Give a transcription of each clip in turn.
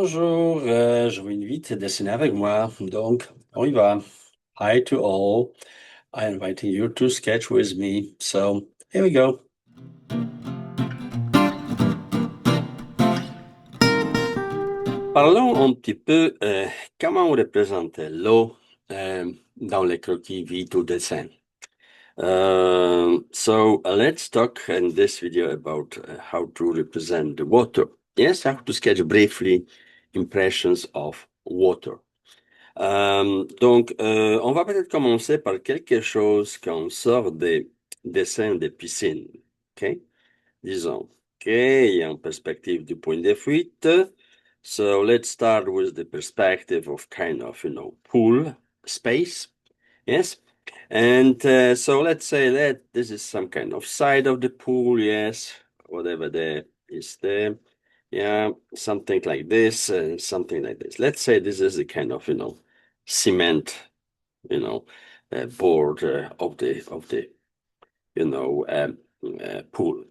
Bonjour, je vous invite à dessiner avec moi. Donc, on y va. Hi to all. I'm inviting you to sketch with me. So, here we go. Parlons un petit peu comment on représente l'eau dans les croquis vite au dessin. So let's talk in this video about how to represent the water. Yes, I have to sketch briefly impressions of water. On va peut-être commencer par quelque chose qu'on sort des dessins de piscine. OK? Disons, OK, il y a une perspective du point de fuite. So let's start with the perspective of kind of, pool space. Yes? And so let's say that this is some kind of side of the pool. Yes? Whatever there is there. Yeah, something like this, something like this. Let's say this is the kind of, cement, board of the pool.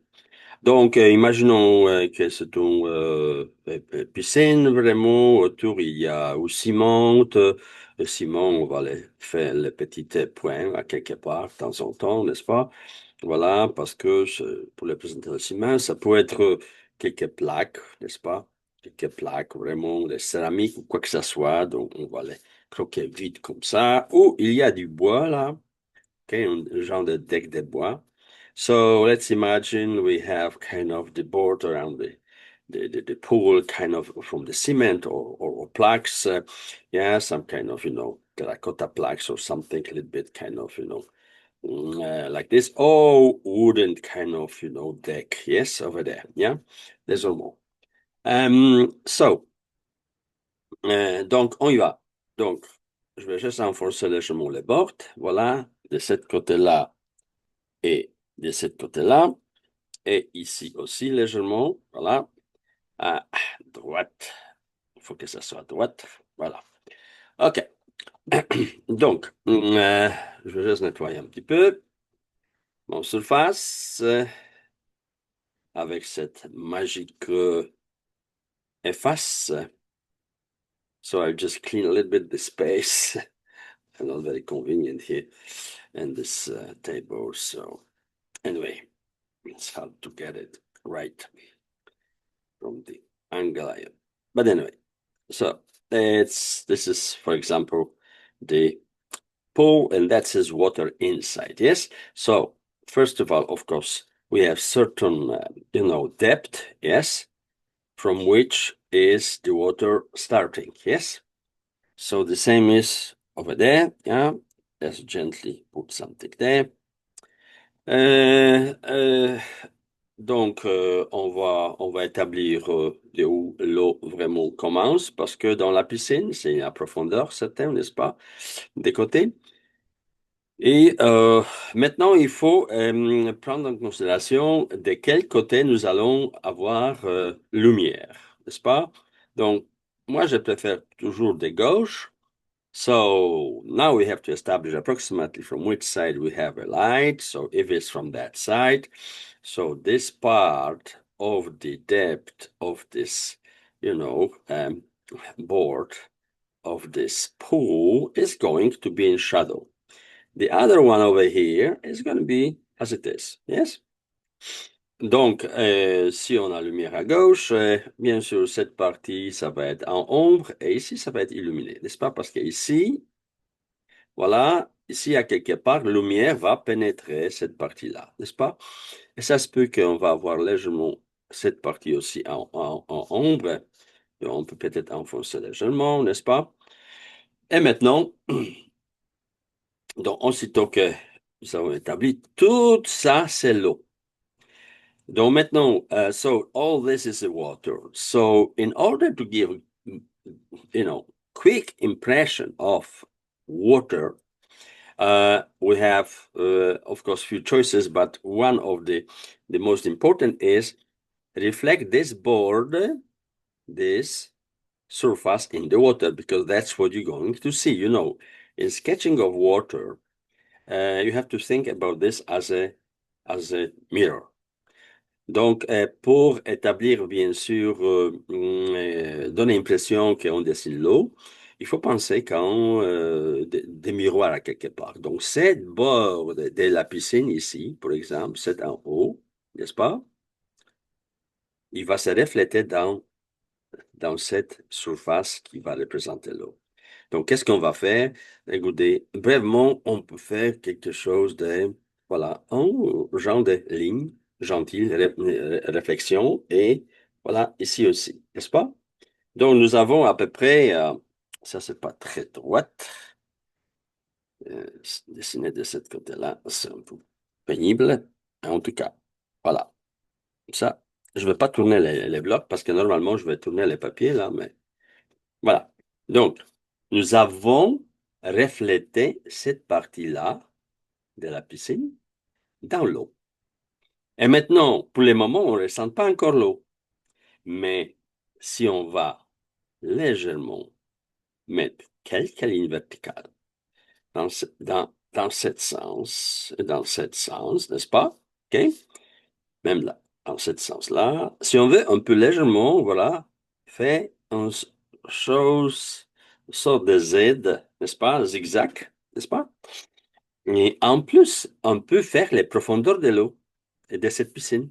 Donc, imaginons que c'est une piscine, vraiment. Autour, il y a au ciment. Le ciment, on va les faire les petits points à quelque part, de temps en temps, n'est-ce pas? Voilà, parce que pour le présenter le ciment, ça peut être quelques plaques, n'est-ce pas? Quelques plaques, vraiment, de céramique ou quoi que ce soit. Donc, on va les croquer vite comme ça. Ou il y a du bois, là. Okay, un genre de deck de bois. So let's imagine we have kind of the board around the pool, kind of from the cement or plaques. Yeah, some kind of, terracotta plaques or something a little bit kind of, like this. Or wooden kind of, deck. Yes, over there. Yeah, there's one more. Donc, on y va. Donc, je vais juste enfoncer légèrement les bords. Voilà, de ce côté-là et de ce côté-là. Et ici aussi légèrement. Voilà. À droite. Il faut que ça soit à droite. Voilà. OK. Donc, je vais juste nettoyer un petit peu mon surface avec cette magique efface. So I'll just clean a little bit the space. Not very convenient here in this table. So anyway, it's hard to get it right from the angle. But anyway, so this is, for example, the pool, and that says water inside. Yes. So first of all, of course, we have certain, depth. Yes, from which is the water starting. Yes. So the same is over there. Yeah. Let's gently put something there. Donc, on va établir de où l'eau vraiment commence, parce que dans la piscine, c'est la profondeur certaine, n'est-ce pas, des côtés. Et maintenant, il faut prendre en considération de quel côté nous allons avoir lumière, n'est-ce pas? Donc, moi, je préfère toujours de gauche. So now we have to establish approximately from which side we have a light. So if it's from that side, so this part of the depth of this, board of this pool is going to be in shadow. The other one over here is going to be as it is. Yes? Donc, si on a lumière à gauche, bien sûr, cette partie, ça va être en ombre et ici, ça va être illuminé, n'est-ce pas? Parce qu'ici, voilà, ici, à quelque part, la lumière va pénétrer cette partie-là, n'est-ce pas? Et ça se peut qu'on va avoir légèrement cette partie aussi en ombre. Et on peut peut-être enfoncer légèrement, n'est-ce pas? Et maintenant, donc, aussitôt que nous avons établi tout ça, c'est l'eau. Donc maintenant, so all this is the water. So in order to give, quick impression of water, we have, of course, few choices, but one of the most important is reflect this board, this surface in the water, because that's what you're going to see. In sketching of water, you have to think about this as a mirror. Donc, pour établir, bien sûr, donner l'impression qu'on dessine l'eau, il faut penser qu'en des miroirs à quelque part. Donc, cette bord de la piscine ici, par exemple, c'est en haut, n'est-ce pas? Il va se refléter dans cette surface qui va représenter l'eau. Donc, qu'est-ce qu'on va faire? Écoutez, brièvement, on peut faire quelque chose de, voilà, un genre de ligne gentille, réflexion, et voilà, ici aussi, n'est-ce pas? Donc, nous avons à peu près, ça, c'est pas très droite, dessiner de ce côté-là, c'est un peu pénible. En tout cas, voilà, ça, je ne vais pas tourner les blocs parce que normalement, je vais tourner les papiers là, mais voilà. Donc, nous avons reflété cette partie-là de la piscine dans l'eau. Et maintenant, pour le moment, on ne ressent pas encore l'eau. Mais si on va légèrement mettre quelques lignes verticales dans dans cet sens, n'est-ce pas? OK? Même là, dans cet sens-là. Si on veut, on peut légèrement, voilà, faire une chose, une sorte de Z, n'est-ce pas? Zigzag, n'est-ce pas? Et en plus, on peut faire les profondeurs de l'eau et de cette piscine.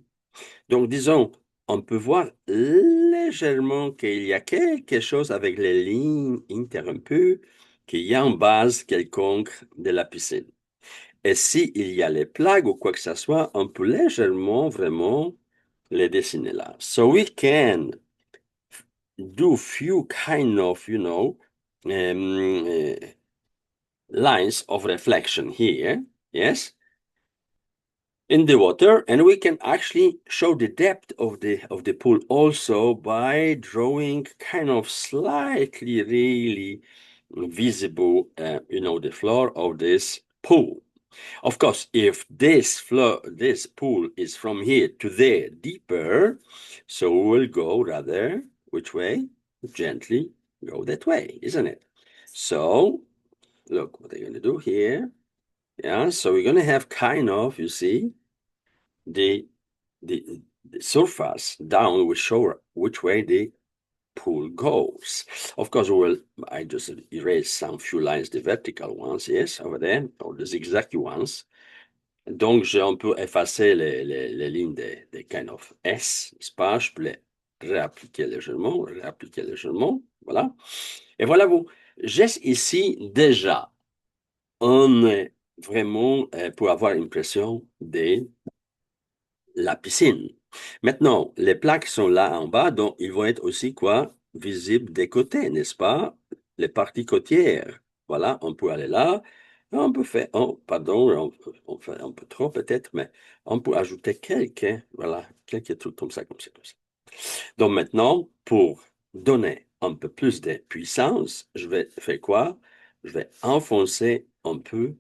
Donc, disons, on peut voir légèrement qu'il y a quelque chose avec les lignes interrompues, qu'il y a une base quelconque de la piscine. Et s'il y a les plaques ou quoi que ce soit, on peut légèrement vraiment les dessiner là. So we can do few kind of, lines of reflection here, yes, in the water, and we can actually show the depth of the pool also by drawing kind of slightly really visible, the floor of this pool. Of course, if this pool is from here to there deeper, so we'll go rather which way? Gently go that way, isn't it? So look what they're going to do here. Yeah, so we're going to have kind of, you see, the the surface down will show which way the pool goes. Of course, I just erase some few lines, the vertical ones, yes, over there, or the zigzag ones. Donc, j'ai un peu effacé les lignes des kind of S, n'est-ce pas? Je peux les réappliquer légèrement, voilà. Et voilà vous. J'ai ici déjà un vraiment pour avoir l'impression de la piscine. Maintenant, les plaques sont là en bas, donc ils vont être aussi quoi? Visibles des côtés, n'est-ce pas? Les parties côtières. Voilà, on peut aller là. On peut faire, oh, pardon, on fait un peu trop peut-être, mais on peut ajouter voilà, quelques trucs comme ça, comme ça, comme ça. Donc maintenant, pour donner un peu plus de puissance, je vais faire quoi? Je vais enfoncer un peu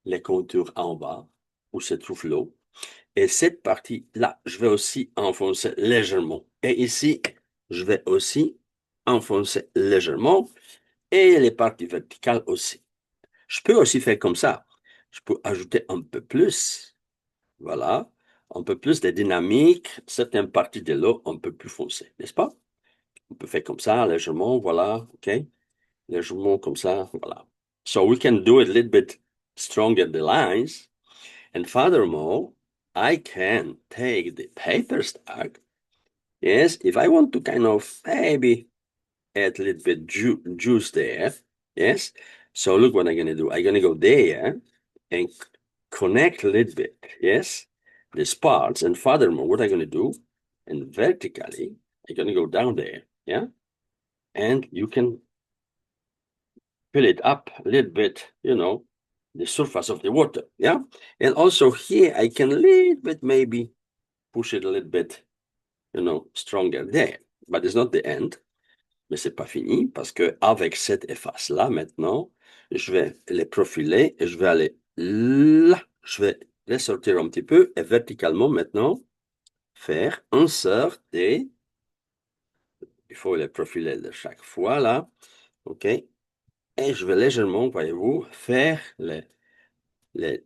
les contours en bas où se trouve l'eau. Et cette partie-là, je vais aussi enfoncer légèrement. Et ici, je vais aussi enfoncer légèrement. Et les parties verticales aussi. Je peux aussi faire comme ça. Je peux ajouter un peu plus. Voilà. Un peu plus de dynamique. Certaines parties de l'eau un peu plus foncées, n'est-ce pas? On peut faire comme ça, légèrement. Voilà. OK? Légèrement comme ça. Voilà. So we can do it a little bit stronger the lines. And furthermore, I can take the paper stack. Yes, if I want to kind of maybe add a little bit juice there. Yes. So look what I'm going to do. I'm going to go there and connect a little bit. Yes. These parts. And furthermore, what I'm going to do, and vertically, I'm going to go down there. Yeah. And you can fill it up a little bit, the surface of the water. Yeah. And also here, I can a little bit maybe push it a little bit, stronger there. But it's not the end. Mais c'est pas fini parce que avec cette efface-là, maintenant, je vais les profiler et je vais aller là. Je vais les sortir un petit peu et verticalement maintenant faire un sort des. Il faut les profiler de chaque fois là. OK? Et je vais légèrement, voyez-vous, faire les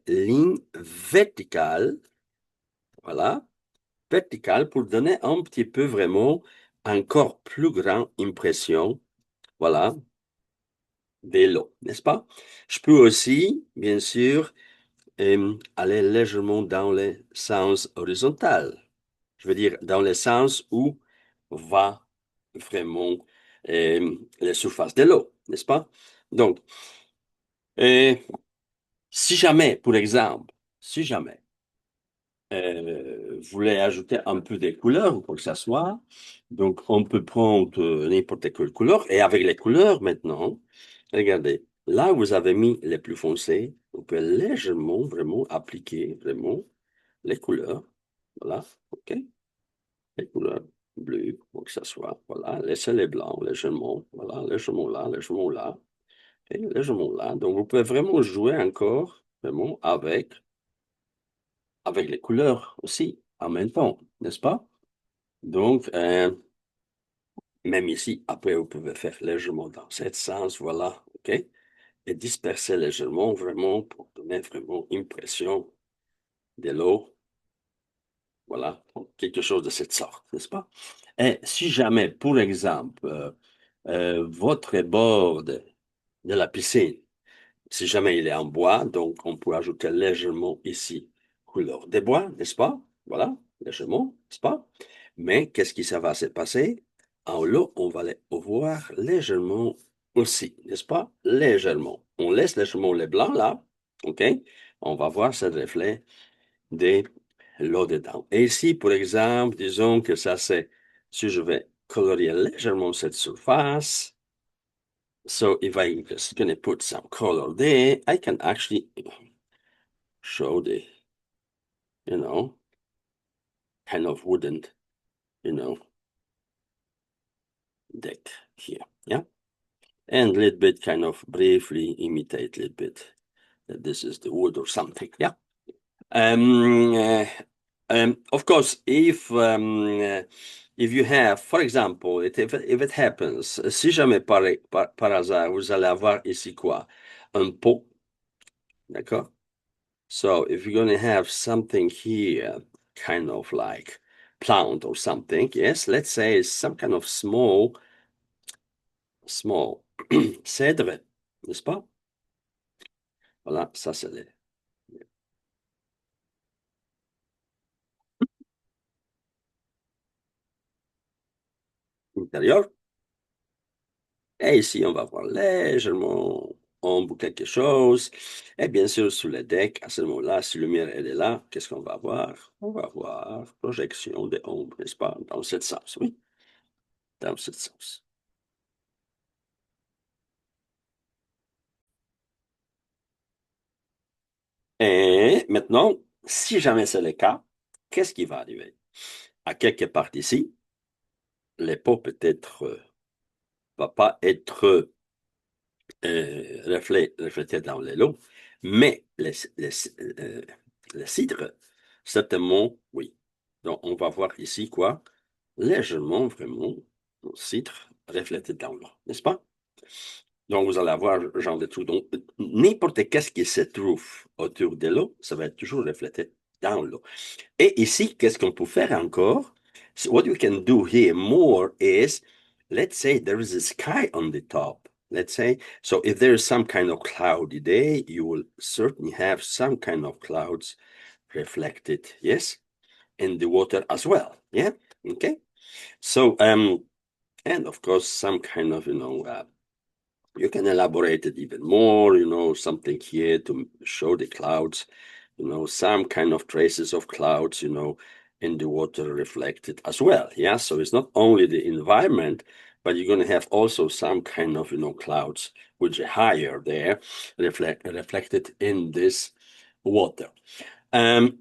lignes verticales. Voilà. verticale pour donner un petit peu vraiment encore plus grande impression, voilà, de l'eau, n'est-ce pas? Je peux aussi, bien sûr, aller légèrement dans le sens horizontal. Je veux dire, dans le sens où va vraiment la surface de l'eau, n'est-ce pas? Donc, euh, si jamais, pour exemple, si jamais vous voulez ajouter un peu de couleurs ou quoi que ce soit, donc on peut prendre n'importe quelle couleur et avec les couleurs maintenant, regardez, là où vous avez mis les plus foncés, vous pouvez légèrement vraiment appliquer vraiment les couleurs, voilà, ok, les couleurs bleues, quoi que ce soit, voilà, laissez les blancs légèrement, voilà, légèrement là, et légèrement là. Donc vous pouvez vraiment jouer encore vraiment avec les couleurs aussi en même temps, n'est-ce pas? Donc, même ici, après, vous pouvez faire légèrement dans ce sens, voilà, OK? Et disperser légèrement, vraiment, pour donner vraiment impression de l'eau, voilà, quelque chose de cette sorte, n'est-ce pas? Et si jamais, pour exemple, votre bord de la piscine, si jamais il est en bois, donc on peut ajouter légèrement ici couleur des bois, n'est-ce pas? Voilà, légèrement, n'est-ce pas? Mais qu'est-ce qui ça va se passer? En haut, on va les voir légèrement aussi, n'est-ce pas? Légèrement. On laisse légèrement les blancs là, OK? On va voir ce reflet de l'eau dedans. Et ici, par exemple, disons que ça c'est, si je vais colorier légèrement cette surface, so if I'm just going to put some color there, I can actually show the, you know, kind of wooden, you know, deck here. Yeah. And a little bit kind of briefly imitate a little bit that this is the wood or something. Yeah. Um, uh, of course, if you have, for example, if it happens, si jamais par hasard, vous allez avoir ici quoi? Un pot, d'accord? So if you're going to have something here, kind of like plant or something, yes, let's say it's some kind of small cèdre, n'est-ce pas? Voilà, ça c'est l'intérieur. Et ici, on va voir légèrement ombre ou quelque chose. Et bien sûr, sous le deck, à ce moment-là, si la lumière elle est là, qu'est-ce qu'on va voir? On va voir projection des ombres, n'est-ce pas? Dans ce sens, oui, dans ce sens. Et maintenant, si jamais c'est le cas, qu'est-ce qui va arriver? À quelque part ici, les peau peut-être va pas être reflété dans l'eau, mais euh, le cidre, certainement, oui. Donc, on va voir ici quoi? Légèrement, vraiment, le cidre reflété dans l'eau, n'est-ce pas? Donc, vous allez avoir ce genre de truc. Donc, n'importe qu'est-ce qui se trouve autour de l'eau, ça va être toujours reflété dans l'eau. Et ici, qu'est-ce qu'on peut faire encore? So what you can do here more is, let's say there is a sky on the top. Let's say, so if there is some kind of cloudy day, you will certainly have some kind of clouds reflected, yes, in the water as well. Yeah, okay. So, and of course, some kind of, you can elaborate it even more, something here to show the clouds, some kind of traces of clouds, in the water reflected as well. Yeah. So it's not only the environment, but you're going to have also some kind of, clouds which are higher there, reflected in this water. Um,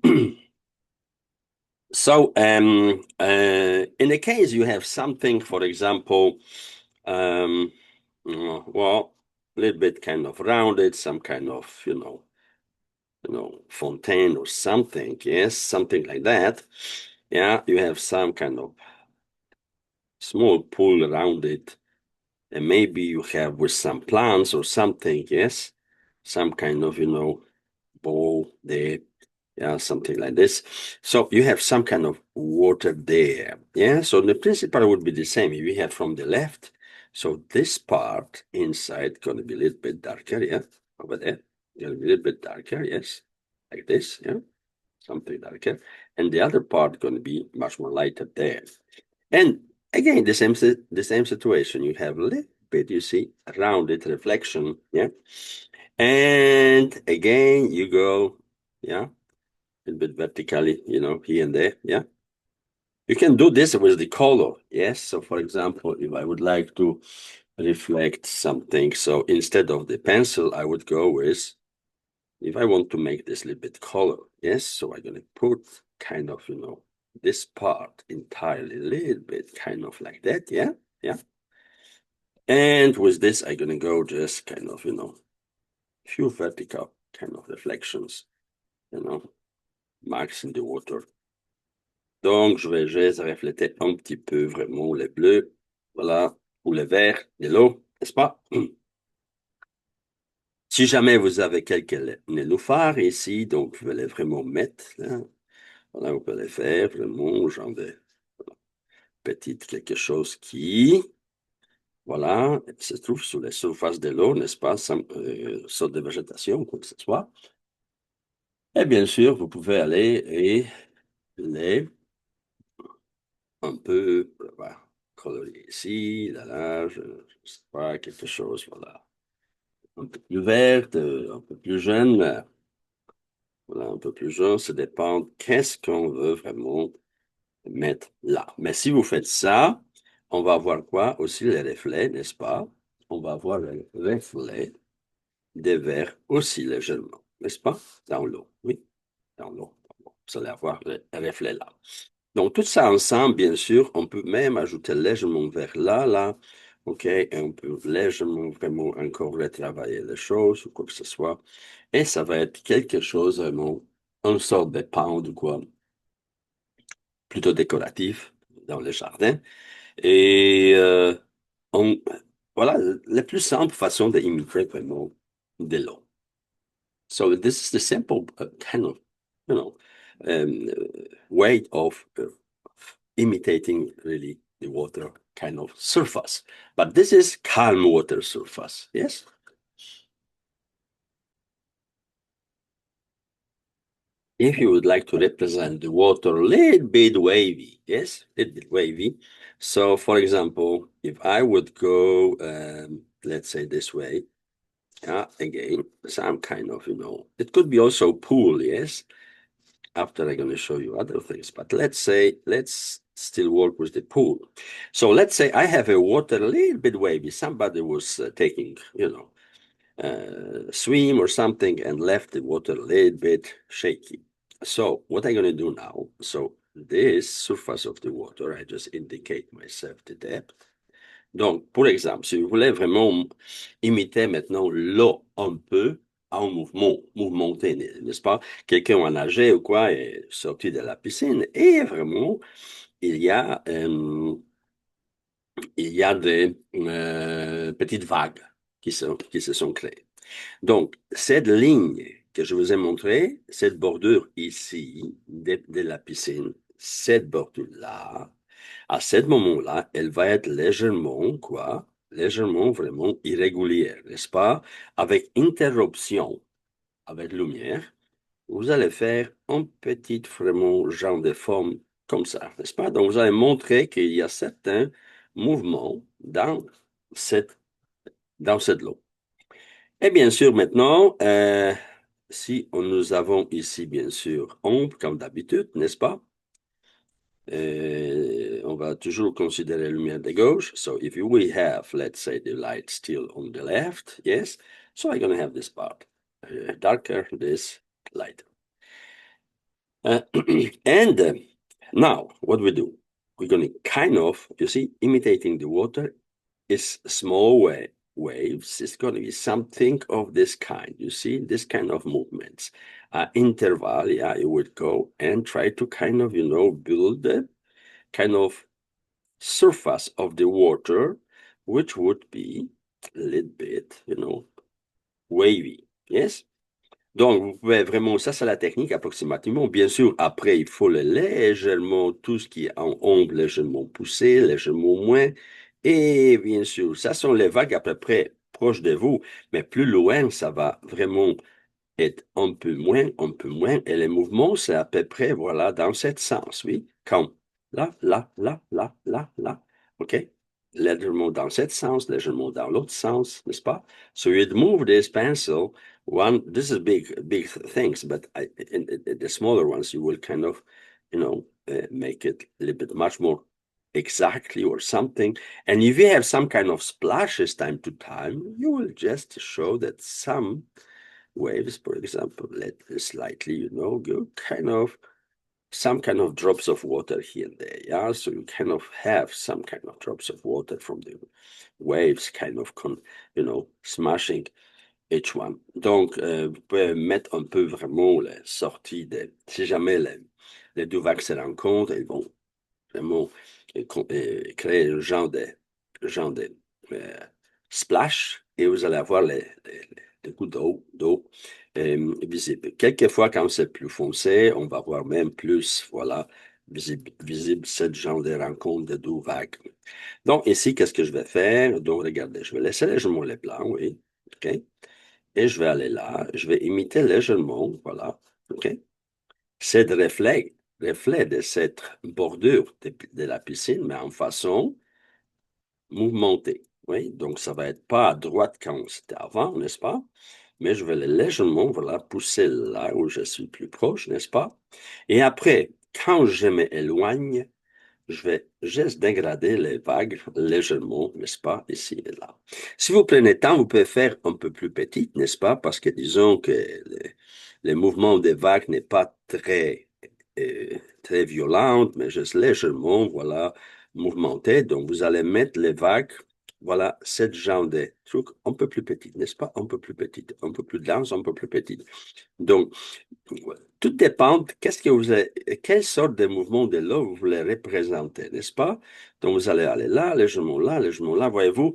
so, in the case you have something, for example, well, a little bit kind of rounded, some kind of, fontaine or something, yes, something like that. Yeah, you have some kind of small pool around it, and maybe you have with some plants or something, yes, some kind of, bowl there. Yeah, something like this. So you have some kind of water there. Yeah, so the principle would be the same. If we have from the left, so this part inside going to be a little bit darker, yeah, over there. Going to be a little bit darker, yes, like this, yeah, something darker. And the other part going to be much more lighter there. And again, the same situation. You have a little bit, you see, rounded reflection, yeah. And again, you go, yeah, a bit vertically, here and there. Yeah. You can do this with the color. Yes. So for example, if I would like to reflect something, so instead of the pencil, I would go with, if I want to make this a little bit color. Yes. So I'm going to put kind of, this part entirely a little bit kind of like that. Yeah. Yeah. And with this, I'm going to go just kind of, few vertical kind of reflections, marks in the water. Donc, je vais juste refléter un petit peu vraiment le bleu, voilà, ou le vert de l'eau, n'est-ce pas? Si jamais vous avez quelques nénuphars ici, donc vous allez vraiment mettre, là, voilà, vous pouvez faire vraiment genre de petite quelque chose qui, voilà, se trouve sur la surface de l'eau, n'est-ce pas, sans sorte de végétation, quoi que ce soit. Et bien sûr, vous pouvez aller et les un peu, voilà, colorier ici, là, je sais pas, quelque chose, voilà, un peu plus verte, un peu plus jeune, voilà, un peu plus jaune, ça dépend qu'est-ce qu'on veut vraiment mettre là. Mais si vous faites ça, on va avoir quoi? Aussi les reflets, n'est-ce pas? On va avoir les reflets des verres aussi légèrement, n'est-ce pas? Dans l'eau, oui, dans l'eau. Vous allez avoir les reflets là. Donc, tout ça ensemble, bien sûr, on peut même ajouter légèrement vers là, OK, et on peut légèrement vraiment encore retravailler les choses ou quoi que ce soit. Et ça va être quelque chose vraiment, une sorte de pound ou quoi, plutôt décoratif dans le jardin. Et on, voilà, la plus simple façon d'imiter vraiment de l'eau. So this is the simple kind of, you know, way of imitating really the water kind of surface. But this is calm water surface, yes? If you would like to represent the water a little bit wavy, yes, a little bit wavy. So for example, if I would go, let's say this way, again, some kind of, it could be also pool, yes? After I'm going to show you other things, but let's still work with the pool. So let's say I have a water a little bit wavy. Somebody was taking, swim or something and left the water a little bit shaky. So what I'm going to do now, so this surface of the water, I just indicate myself the depth. Donc, pour exemple, si vous voulez vraiment imiter maintenant l'eau un peu en mouvement, mouvementé, n'est-ce pas? Quelqu'un a nagé ou quoi est sorti de la piscine et vraiment, il y a, euh, il y a des petites vagues qui se sont créées. Donc, cette ligne que je vous ai montrée, cette bordure ici de la piscine, cette bordure-là, à ce moment-là, elle va être légèrement, quoi, légèrement vraiment irrégulière, n'est-ce pas? Avec interruption, avec lumière, vous allez faire un petit vraiment genre de forme comme ça, n'est-ce pas? Donc, vous allez montrer qu'il y a certains mouvements cette, dans cette eau. Et bien sûr, maintenant, si nous avons ici, bien sûr, ombre, comme d'habitude, n'est-ce pas? On va toujours considérer la lumière de gauche. So if we have, let's say, the light still on the left, yes, so I'm going to have this part darker, this lighter. And now, what we do, we're going to kind of, you see, imitating the water is small waves. It's going to be something of this kind. You see, this kind of movements. Interval, yeah, you would go and try to kind of, build a kind of surface of the water, which would be a little bit, wavy. Yes? Donc, vous pouvez vraiment, ça c'est la technique approximativement. Bien sûr, après, il faut le légèrement, tout ce qui est en ombre, légèrement poussé, légèrement moins. Et bien sûr, ça sont les vagues à peu près proches de vous, mais plus loin, ça va vraiment être un peu moins. Et les mouvements, c'est à peu près, voilà, dans ce sens, oui. Comme là, là, là, là, là, là. OK? Légèrement dans ce sens, légèrement dans l'autre sens, n'est-ce pas? So you'd move this pencil. This is big things, but in the smaller ones, you will kind of, make it a little bit much more exactly or something. And if you have some kind of splashes time to time, you will just show that some waves, for example, let slightly, go kind of some kind of drops of water here and there. Yeah, so you kind of have some kind of drops of water from the waves, kind of, smashing each one. Donc, vous pouvez mettre un peu vraiment la sortie de, si jamais les deux vagues se rencontrent, ils vont vraiment créer un genre de euh, splash et vous allez avoir les coups d'eau visibles. Quelquefois, quand c'est plus foncé, on va voir même plus, voilà, visible ce genre de rencontre de deux vagues. Donc, ici, qu'est-ce que je vais faire? Donc, regardez, je vais laisser légèrement les blancs, oui, OK? Et je vais aller là, je vais imiter légèrement, voilà, OK? C'est le reflet de cette bordure de la piscine, mais en façon mouvementée. Oui, donc ça va être pas à droite quand c'était avant, n'est-ce pas? Mais je vais le légèrement, voilà, pousser là où je suis plus proche, n'est-ce pas? Et après, quand je m'éloigne, je vais juste dégrader les vagues légèrement, n'est-ce pas, ici et là. Si vous prenez temps, vous pouvez faire un peu plus petite, n'est-ce pas? Parce que disons que les mouvements des vagues n'est pas très violent, mais juste légèrement, voilà, mouvementé. Donc, vous allez mettre les vagues, voilà, cette genre de truc un peu plus petite, n'est-ce pas? Un peu plus petite, un peu plus dense, un peu plus petite. Donc, tout dépend de qu'est-ce que vous avez, quelle sorte de mouvement de l'eau vous voulez représenter, n'est-ce pas? Donc, vous allez aller là, légèrement là, voyez-vous,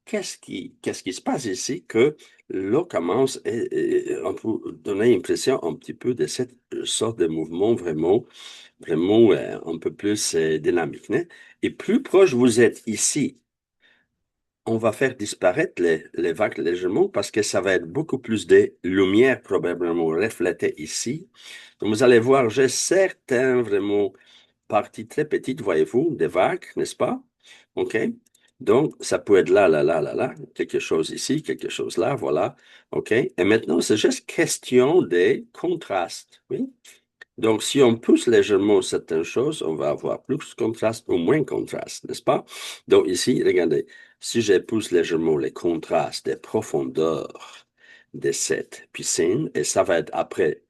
qu'est-ce qui se passe ici que l'eau commence et on peut donner l'impression un petit peu de cette sorte de mouvement vraiment un peu plus dynamique, né? Et plus proche vous êtes ici, on va faire disparaître les vagues légèrement parce que ça va être beaucoup plus de lumière probablement reflétée ici. Donc, vous allez voir, j'ai certaines vraiment parties très petites, voyez-vous, des vagues, n'est-ce pas? OK? Donc, ça peut être là, là, là, là, là, quelque chose ici, quelque chose là, voilà. OK? Et maintenant, c'est juste question des contrastes, oui? Donc, si on pousse légèrement certaines choses, on va avoir plus de contraste ou moins de contraste, n'est-ce pas? Donc, ici, regardez, si je pousse légèrement les contrastes des profondeurs de cette piscine, et ça va être après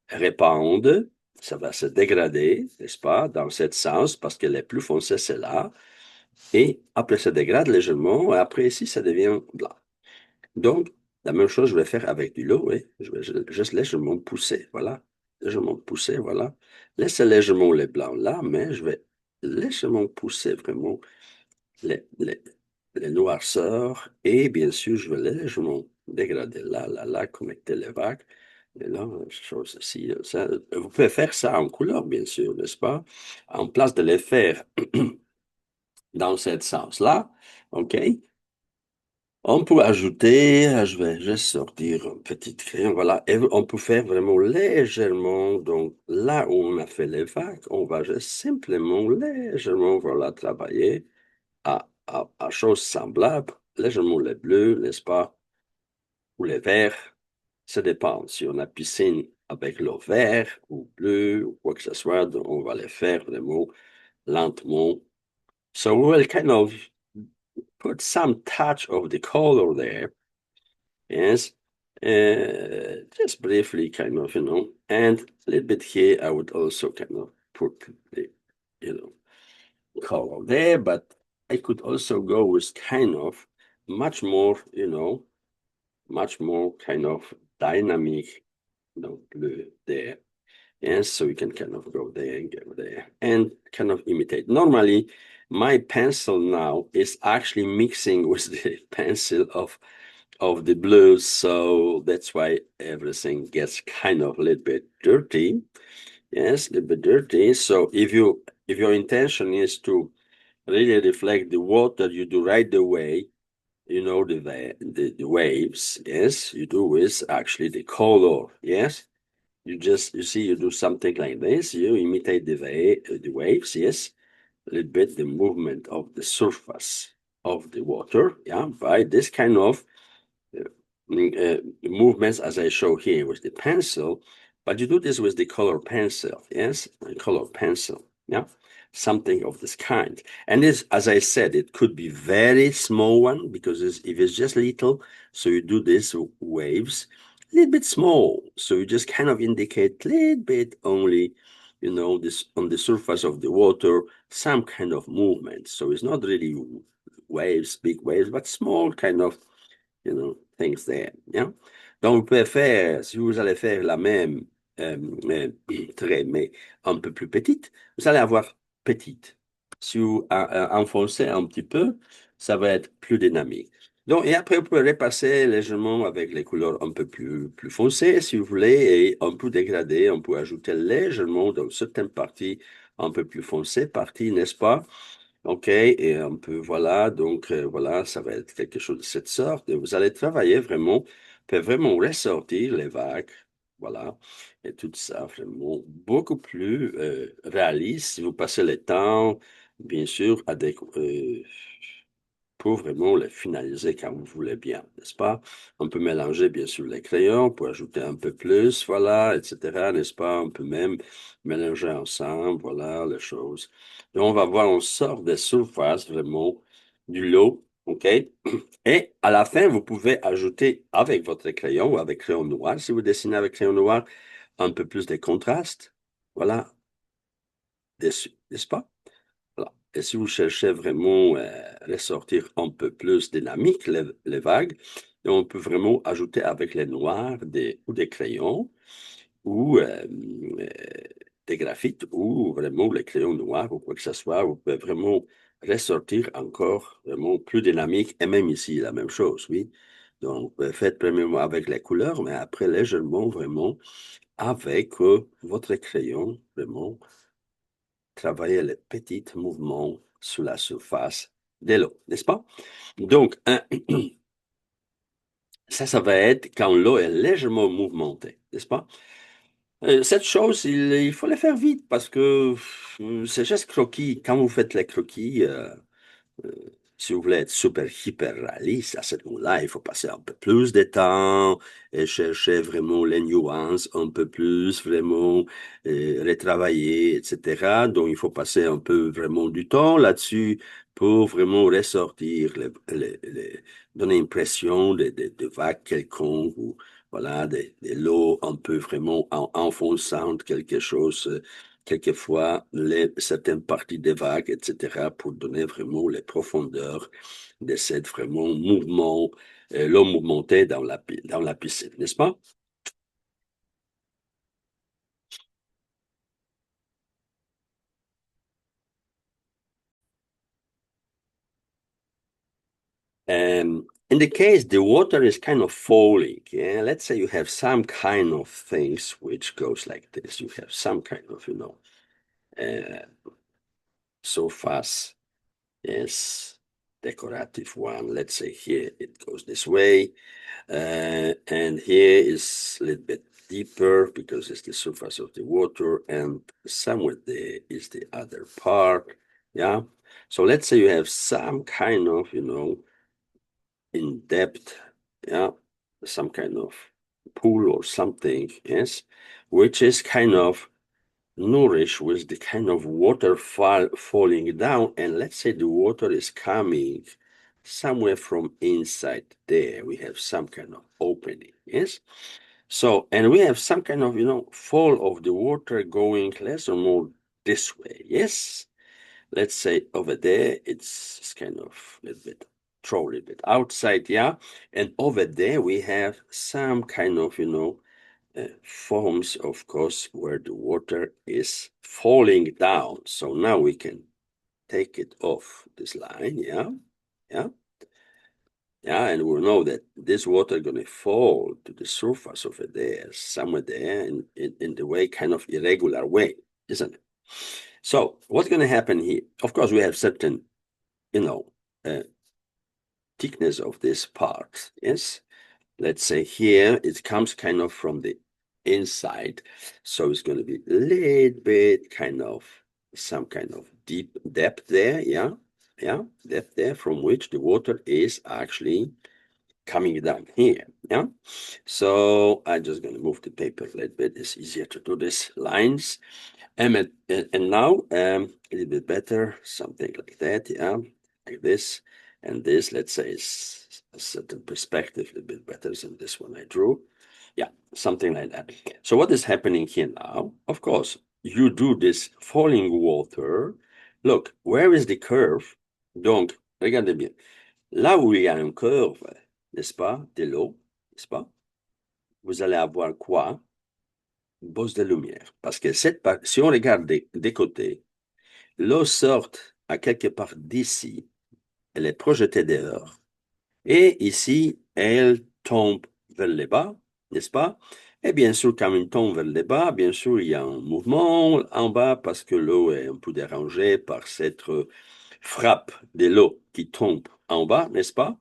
répandre, ça va se dégrader, n'est-ce pas, dans ce sens, parce que les plus foncés, c'est là, et après, ça dégrade légèrement, et après, ici, ça devient blanc. Donc, la même chose, je vais faire avec du lot, oui. Je vais juste légèrement pousser, voilà. Légèrement pousser, voilà. Laissez légèrement les blancs là, mais je vais légèrement pousser vraiment les, les, les noirceurs. Et bien sûr, je vais légèrement dégrader là, là, là, connecter les vagues. Et là, chose ici, ça, vous pouvez faire ça en couleur, bien sûr, n'est-ce pas? En place de les faire dans ce sens-là, OK? On peut ajouter, je vais juste sortir un petit crayon, voilà, et on peut faire vraiment légèrement, donc là où on a fait les vagues, on va juste simplement légèrement, voilà, travailler à choses semblables, légèrement les bleus, n'est-ce pas, ou les verts, ça dépend. Si on a piscine avec l'eau vert ou bleu ou quoi que ce soit, donc on va les faire vraiment lentement. So we will kind of put some touch of the color there. Yes. Just briefly, kind of, and a little bit here, I would also kind of put the, you know, color there, but I could also go with kind of much more, much more kind of dynamic, blue there. Yes, so we can kind of go there and go there and kind of imitate. Normally, my pencil now is actually mixing with the pencil of the blues, so that's why everything gets kind of a little bit dirty. Yes, a little bit dirty. So if your intention is to really reflect the water, you do right away, you know, the waves, yes, you do with actually the color, yes. You see, you do something like this, you imitate the waves, yes, a little bit the movement of the surface of the water, yeah, by this kind of uh, movements as I show here with the pencil, but you do this with the color pencil, yes, a color pencil, yeah, something of this kind. And this, as I said, it could be very small one because if it's just little, so you do this waves, a little bit small, so you just kind of indicate a little bit only, you know, this on the surface of the water, some kind of movement. So it's not really waves, big waves, but small kind of you know, things there. Yeah? Donc, vous pouvez faire, si vous allez faire la même trait, mais un peu plus petite, vous allez avoir petite. Si vous enfoncez un petit peu, ça va être plus dynamique. Donc, et après, vous pouvez repasser légèrement avec les couleurs un peu plus foncées, si vous voulez, et un peu dégradé, on peut ajouter légèrement dans certaines parties un peu plus foncées, parties, n'est-ce pas? OK, et un peu, voilà, donc voilà, ça va être quelque chose de cette sorte. Et vous allez travailler vraiment, faire vraiment ressortir les vagues, voilà, et tout ça vraiment beaucoup plus réaliste si vous passez le temps, bien sûr, pour vraiment les finaliser quand vous voulez bien, n'est-ce pas? On peut mélanger bien sûr les crayons pour ajouter un peu plus, voilà, etc., n'est-ce pas? On peut même mélanger ensemble, voilà, les choses. Et on va voir, on sort des surfaces vraiment du lot, OK? Et à la fin, vous pouvez ajouter avec votre crayon ou avec crayon noir, si vous dessinez avec crayon noir, un peu plus de contraste, voilà, dessus, n'est-ce pas? Voilà. Et si vous cherchez vraiment ressortir un peu plus dynamique les vagues, on peut vraiment ajouter avec les noirs ou des crayons ou euh, des graphites ou vraiment les crayons noirs ou quoi que ce soit. Vous pouvez vraiment ressortir encore vraiment plus dynamique et même ici la même chose, oui. Donc, faites premièrement avec les couleurs, mais après légèrement vraiment avec votre crayon, vraiment travailler les petits mouvements sur la surface de l'eau, n'est-ce pas? Donc, ça va être quand l'eau est légèrement mouvementée, n'est-ce pas? Cette chose, il faut la faire vite parce que c'est juste croquis. Quand vous faites les croquis, euh, si vous voulez être super hyper réaliste, à ce moment-là, il faut passer un peu plus de temps et chercher vraiment les nuances un peu plus, vraiment retravailler, etc. Donc, il faut passer un peu vraiment du temps là-dessus pour vraiment ressortir, donner l'impression de vagues quelconques ou voilà, des lots un peu vraiment enfonçantes, quelque chose quelquefois certaines parties des vagues, etc., pour donner vraiment les profondeurs de cette vraiment mouvement, l'eau mouvementée dans la piscine, n'est-ce pas? In the case the water is kind of falling, yeah, let's say you have some kind of things which goes like this. You have some kind of, uh, surface, yes, decorative one. Let's say here it goes this way. And here is a little bit deeper because it's the surface of the water, and somewhere there is the other part. Yeah. So let's say you have some kind of, in depth, yeah, some kind of pool or something, yes, which is kind of nourished with the kind of water falling down. And let's say the water is coming somewhere from inside there. We have some kind of opening, yes? So, and we have some kind of, fall of the water going less or more this way, yes? Let's say over there, it's kind of a little bit, throw a little bit outside, yeah? And over there, we have some kind of, forms, of course, where the water is falling down. So now we can take it off this line, yeah, yeah. Yeah, and we know that this water going to fall to the surface over there, somewhere there, in the way, kind of irregular way, isn't it? So what's going to happen here? Of course, we have certain, you know, uh, thickness of this part. Yes, let's say here it comes kind of from the inside, so it's going to be a little bit kind of some kind of deep depth there. Yeah, depth there from which the water is actually coming down here. Yeah, so I'm just going to move the paper a little bit. It's easier to do this lines. And now a little bit better, something like that. Yeah, like this and this. Let's say is a certain perspective, a little bit better than this one I drew. Yeah, something like that. So what is happening here now? Of course, you do this falling water. Look, where is the curve? Donc, regardez bien. Là où il y a une curve, n'est-ce pas, de l'eau, n'est-ce pas, vous allez avoir quoi? Une bosse de lumière. Parce que si on regarde des côtés, l'eau sort à quelque part d'ici, elle est projetée dehors, et ici, elle tombe vers le bas, n'est-ce pas? Et bien sûr, quand elle tombe vers le bas, bien sûr, il y a un mouvement en bas parce que l'eau est un peu dérangée par cette frappe de l'eau qui tombe en bas, n'est-ce pas?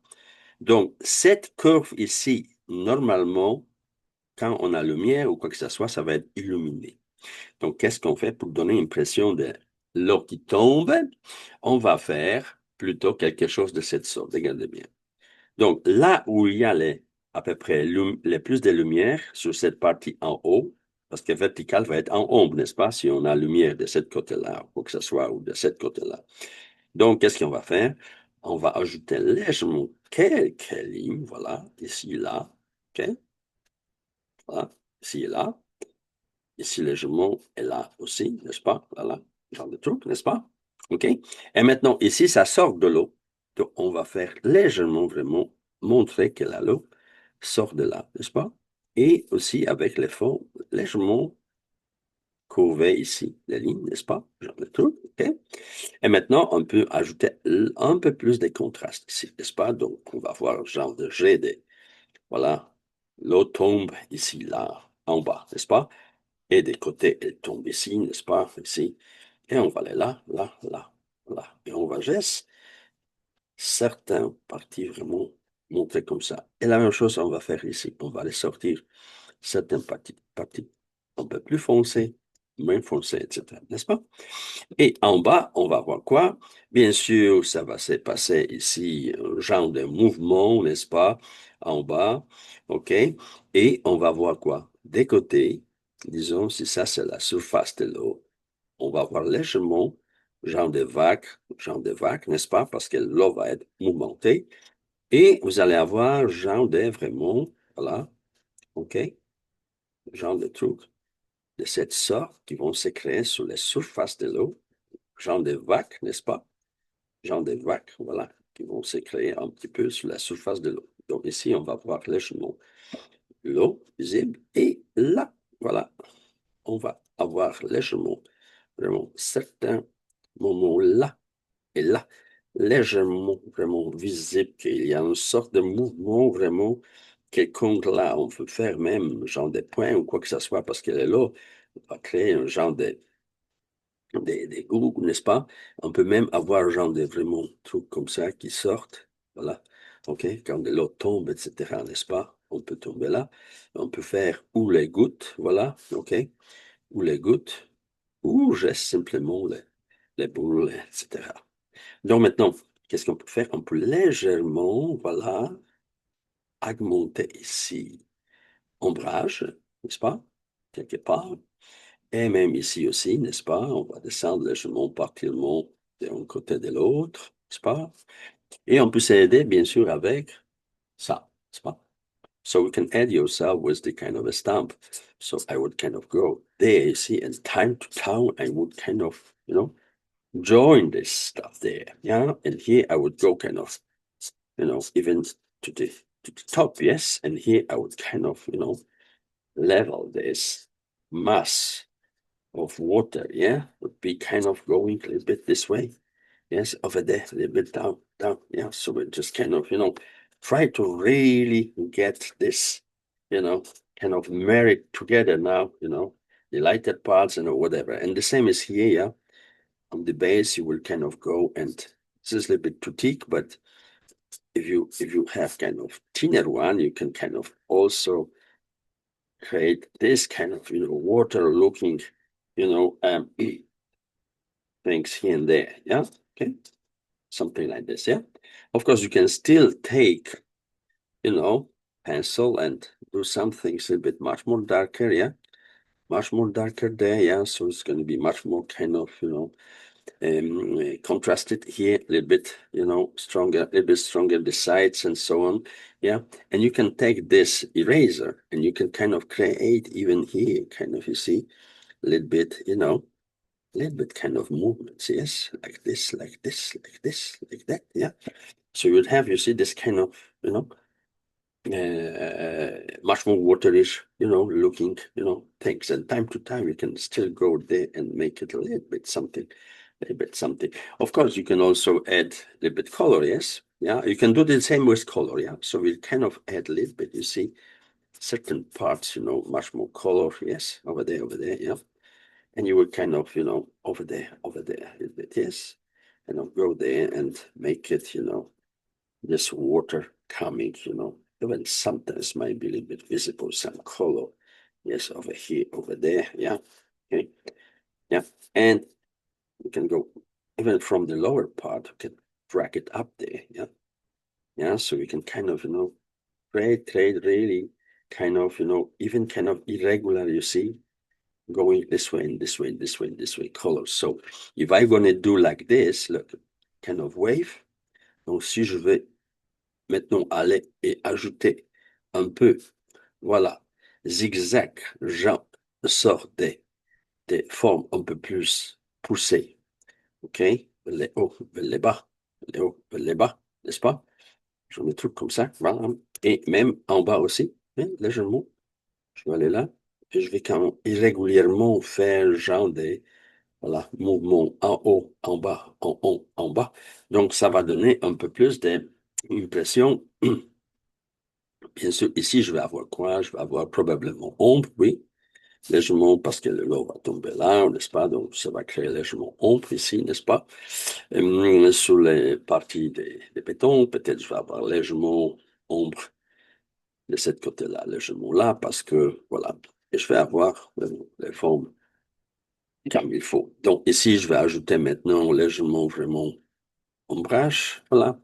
Donc, cette curve ici, normalement, quand on a lumière ou quoi que ce soit, ça va être illuminé. Donc, qu'est-ce qu'on fait pour donner l'impression de l'eau qui tombe? On va faire plutôt quelque chose de cette sorte. Regardez bien. Donc, là où il y a à peu près les plus de lumière sur cette partie en haut, parce que vertical va être en ombre, n'est-ce pas? Si on a lumière de ce côté-là, ou quoi que ce soit, ou de ce côté-là. Donc, qu'est-ce qu'on va faire? On va ajouter légèrement quelques lignes, voilà, ici, là, OK? Voilà, ici et là. Ici, légèrement, et là aussi, n'est-ce pas? Voilà, genre de truc, n'est-ce pas? OK? Et maintenant, ici, ça sort de l'eau. Donc, on va faire légèrement, vraiment, montrer que l'eau sort de là, n'est-ce pas? Et aussi avec les fonds légèrement courbés ici, les lignes, n'est-ce pas? Genre de truc, OK? Et maintenant, on peut ajouter un peu plus de contraste ici, n'est-ce pas? Donc, on va voir genre de jet de, voilà, l'eau tombe ici, là, en bas, n'est-ce pas? Et des côtés, elle tombe ici, n'est-ce pas? Ici. Et on va aller là, là, là, là. Et on va juste certains parties vraiment montrer comme ça. Et la même chose, on va faire ici. On va aller sortir certaines parties un peu plus foncées, moins foncées, etc. N'est-ce pas? Et en bas, on va voir quoi? Bien sûr, ça va se passer ici, un genre de mouvement, n'est-ce pas? En bas, OK? Et on va voir quoi? Des côtés, disons, si ça c'est la surface de l'eau, on va voir légèrement, genre de vague, n'est-ce pas? Parce que l'eau va être mouvementée. Et vous allez avoir genre de vraiment, voilà, OK? Genre de trucs de cette sorte qui vont se créer sur la surface de l'eau, genre de vagues, n'est-ce pas? Genre de vagues, voilà, qui vont se créer un petit peu sur la surface de l'eau. Donc ici, on va voir légèrement l'eau visible. Et là, voilà, on va avoir légèrement, vraiment, certains moments là et là, légèrement, vraiment visible qu'il y a une sorte de mouvement vraiment quelconque là. On peut faire même genre des points ou quoi que ce soit parce que l'eau va créer un genre de des groupes, n'est-ce pas? On peut même avoir genre des vraiment trucs comme ça qui sortent, voilà, OK? Quand de l'eau tombe, etc., n'est-ce pas? On peut tomber là. On peut faire ou les gouttes, voilà, OK? Ou les gouttes, ou juste simplement les boules, etc. Donc maintenant, qu'est-ce qu'on peut faire? On peut légèrement, voilà, augmenter ici, ombrage, n'est-ce pas? Quelque part. Et même ici aussi, n'est-ce pas? On va descendre légèrement, partiellement d'un côté de l'autre, n'est-ce pas? Et on peut s'aider, bien sûr, avec ça, n'est-ce pas? So we can add yourself with the kind of a stamp. So I would kind of go there, you see, and time to time, I would kind of, join this stuff there, yeah? And here I would go kind of, even to the top, yes? And here I would kind of, level this mass of water, yeah, would be kind of going a little bit this way. Yes, over there, a little bit down, down. Yeah, so it just kind of, try to really get this, kind of married together now, the lighted parts and whatever. And the same is here, yeah. On the base, you will kind of go and this is a little bit too thick, but if you have kind of thinner one, you can kind of also create this kind of water looking, things here and there. Yeah. Okay. Something like this. Yeah. Of course, you can still take, pencil and do some things a bit much more darker. Yeah. Much more darker there. Yeah. So it's going to be much more kind of, contrasted here a little bit, stronger, a little bit stronger the sides and so on. Yeah. And you can take this eraser and you can kind of create even here, kind of, you see, a little bit, a little bit kind of movements. Yes. Like this, like this, like this, like that. Yeah. So you would have, you see, this kind of, much more waterish, looking, things. And time to time, you can still go there and make it a little bit something, a little bit something. Of course, you can also add a little bit color, yes? Yeah, you can do the same with color, yeah? So we kind of add a little bit, you see, certain parts, much more color, yes? Over there, yeah? And you will kind of, over there, a little bit, yes? And I'll go there and make it, this water coming, even sometimes might be a little bit visible, some color. Yes, over here, over there, yeah. Okay, yeah. And we can go even from the lower part, we can drag it up there, yeah. Yeah, so we can kind of, create really kind of, even kind of irregular, you see, going this way and this way and this way and this way, colors. So if I'm gonna do like this, look, kind of wave. Donc si je vais maintenant aller et ajouter un peu, voilà, zigzag, genre, sort des formes un peu plus poussées, ok? Les hauts, les bas, les hauts, les bas, n'est-ce pas? J'en ai trucs comme ça, voilà. Et même en bas aussi, hein, légèrement, je vais aller là, et je vais quand même irrégulièrement faire genre des, voilà, mouvements en haut, en bas, en haut, en bas. Donc, ça va donner un peu plus d'impression. Bien sûr, ici, je vais avoir quoi? Je vais avoir probablement ombre, oui, légèrement, parce que l'eau va tomber là, n'est-ce pas? Donc, ça va créer légèrement ombre ici, n'est-ce pas? Sur les parties des bétons, peut-être je vais avoir légèrement ombre de cette côté-là, légèrement là, parce que, voilà, et je vais avoir les formes comme il faut. Donc, ici, je vais ajouter maintenant légèrement vraiment ombrage, voilà.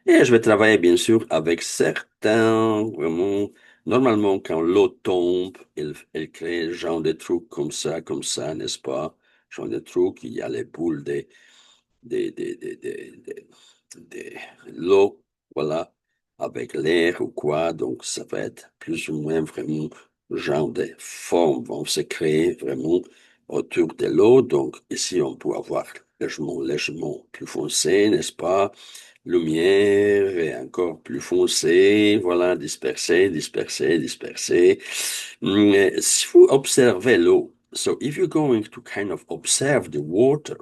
Et je vais travailler bien sûr avec certains, vraiment, normalement quand l'eau tombe, elle crée genre de trucs comme ça, n'est-ce pas? Genre de trucs, il y a les boules des, des, des, des, des- des- l'eau, voilà, avec l'air ou quoi, donc ça va être plus ou moins vraiment genre de formes vont se créer vraiment autour de l'eau. Donc ici, on peut avoir légèrement plus foncé, n'est-ce pas? Lumière et encore plus foncé, voilà, dispersé, dispersé, dispersé. Si vous observez l'eau, so if you're going to kind of observe the water,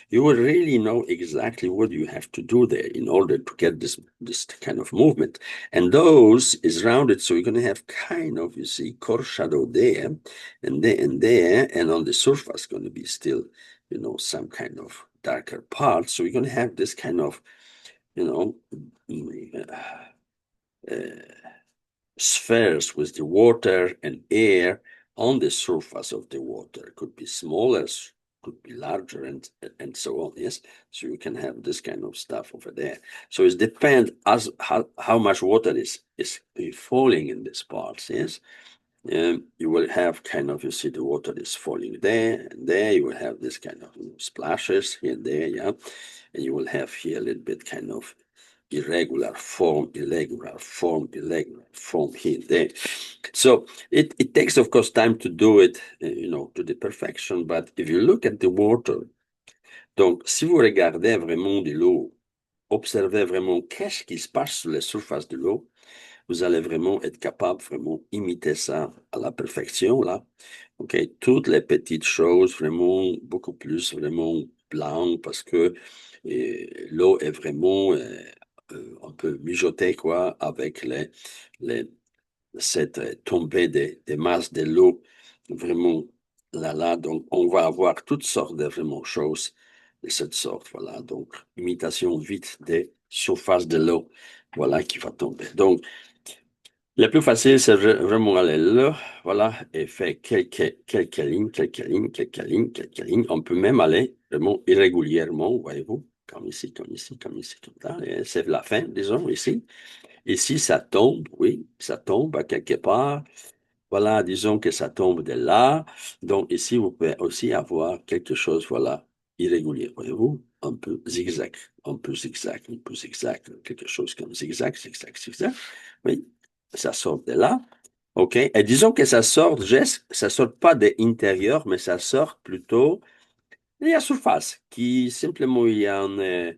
you will really know exactly what you have to do there in order to get this kind of movement. And those is rounded, so you're going to have kind of, you see, core shadow there and there and there, and on the surface going to be still, some kind of darker part. So you're going to have this kind of, uh, spheres with the water and air on the surface of the water. It could be smaller, could be larger, and so on. Yes, so you can have this kind of stuff over there. So it depends as how much water is falling in these parts. Yes. You will have kind of, you see the water is falling there and there. You will have this kind of splashes here and there, yeah. And you will have here a little bit kind of irregular form, irregular form, irregular form here and there. So it takes, of course, time to do it, to the perfection. But if you look at the water, donc si vous regardez vraiment de l'eau, observez vraiment qu'est-ce qui se passe sur la surface de l'eau, vous allez vraiment être capable vraiment imiter ça à la perfection là. OK, toutes les petites choses vraiment beaucoup plus vraiment blanc parce que l'eau est vraiment un peu mijoter, quoi, avec les, cette tombée des masses de l'eau, vraiment là. Donc, on va avoir toutes sortes de vraiment choses de cette sorte, voilà. Donc, imitation vite des surfaces de l'eau, voilà, qui va tomber. Donc, le plus facile, c'est vraiment aller là, voilà, et faire quelques lignes, quelques lignes, quelques lignes, quelques lignes. On peut même aller vraiment irrégulièrement, voyez-vous, comme ici, comme ici, comme ici, comme ça. Et c'est la fin, disons, ici. Ici, ça tombe, oui, ça tombe à quelque part. Voilà, disons que ça tombe de là. Donc ici, vous pouvez aussi avoir quelque chose, voilà, irrégulier, voyez-vous, un peu zigzag, un peu zigzag, un peu zigzag, quelque chose comme zigzag, zigzag, zigzag. Oui, ça sort de là. OK. Et disons que ça sort, ça sort pas de l'intérieur, mais ça sort plutôt de la surface, qui simplement il y a un,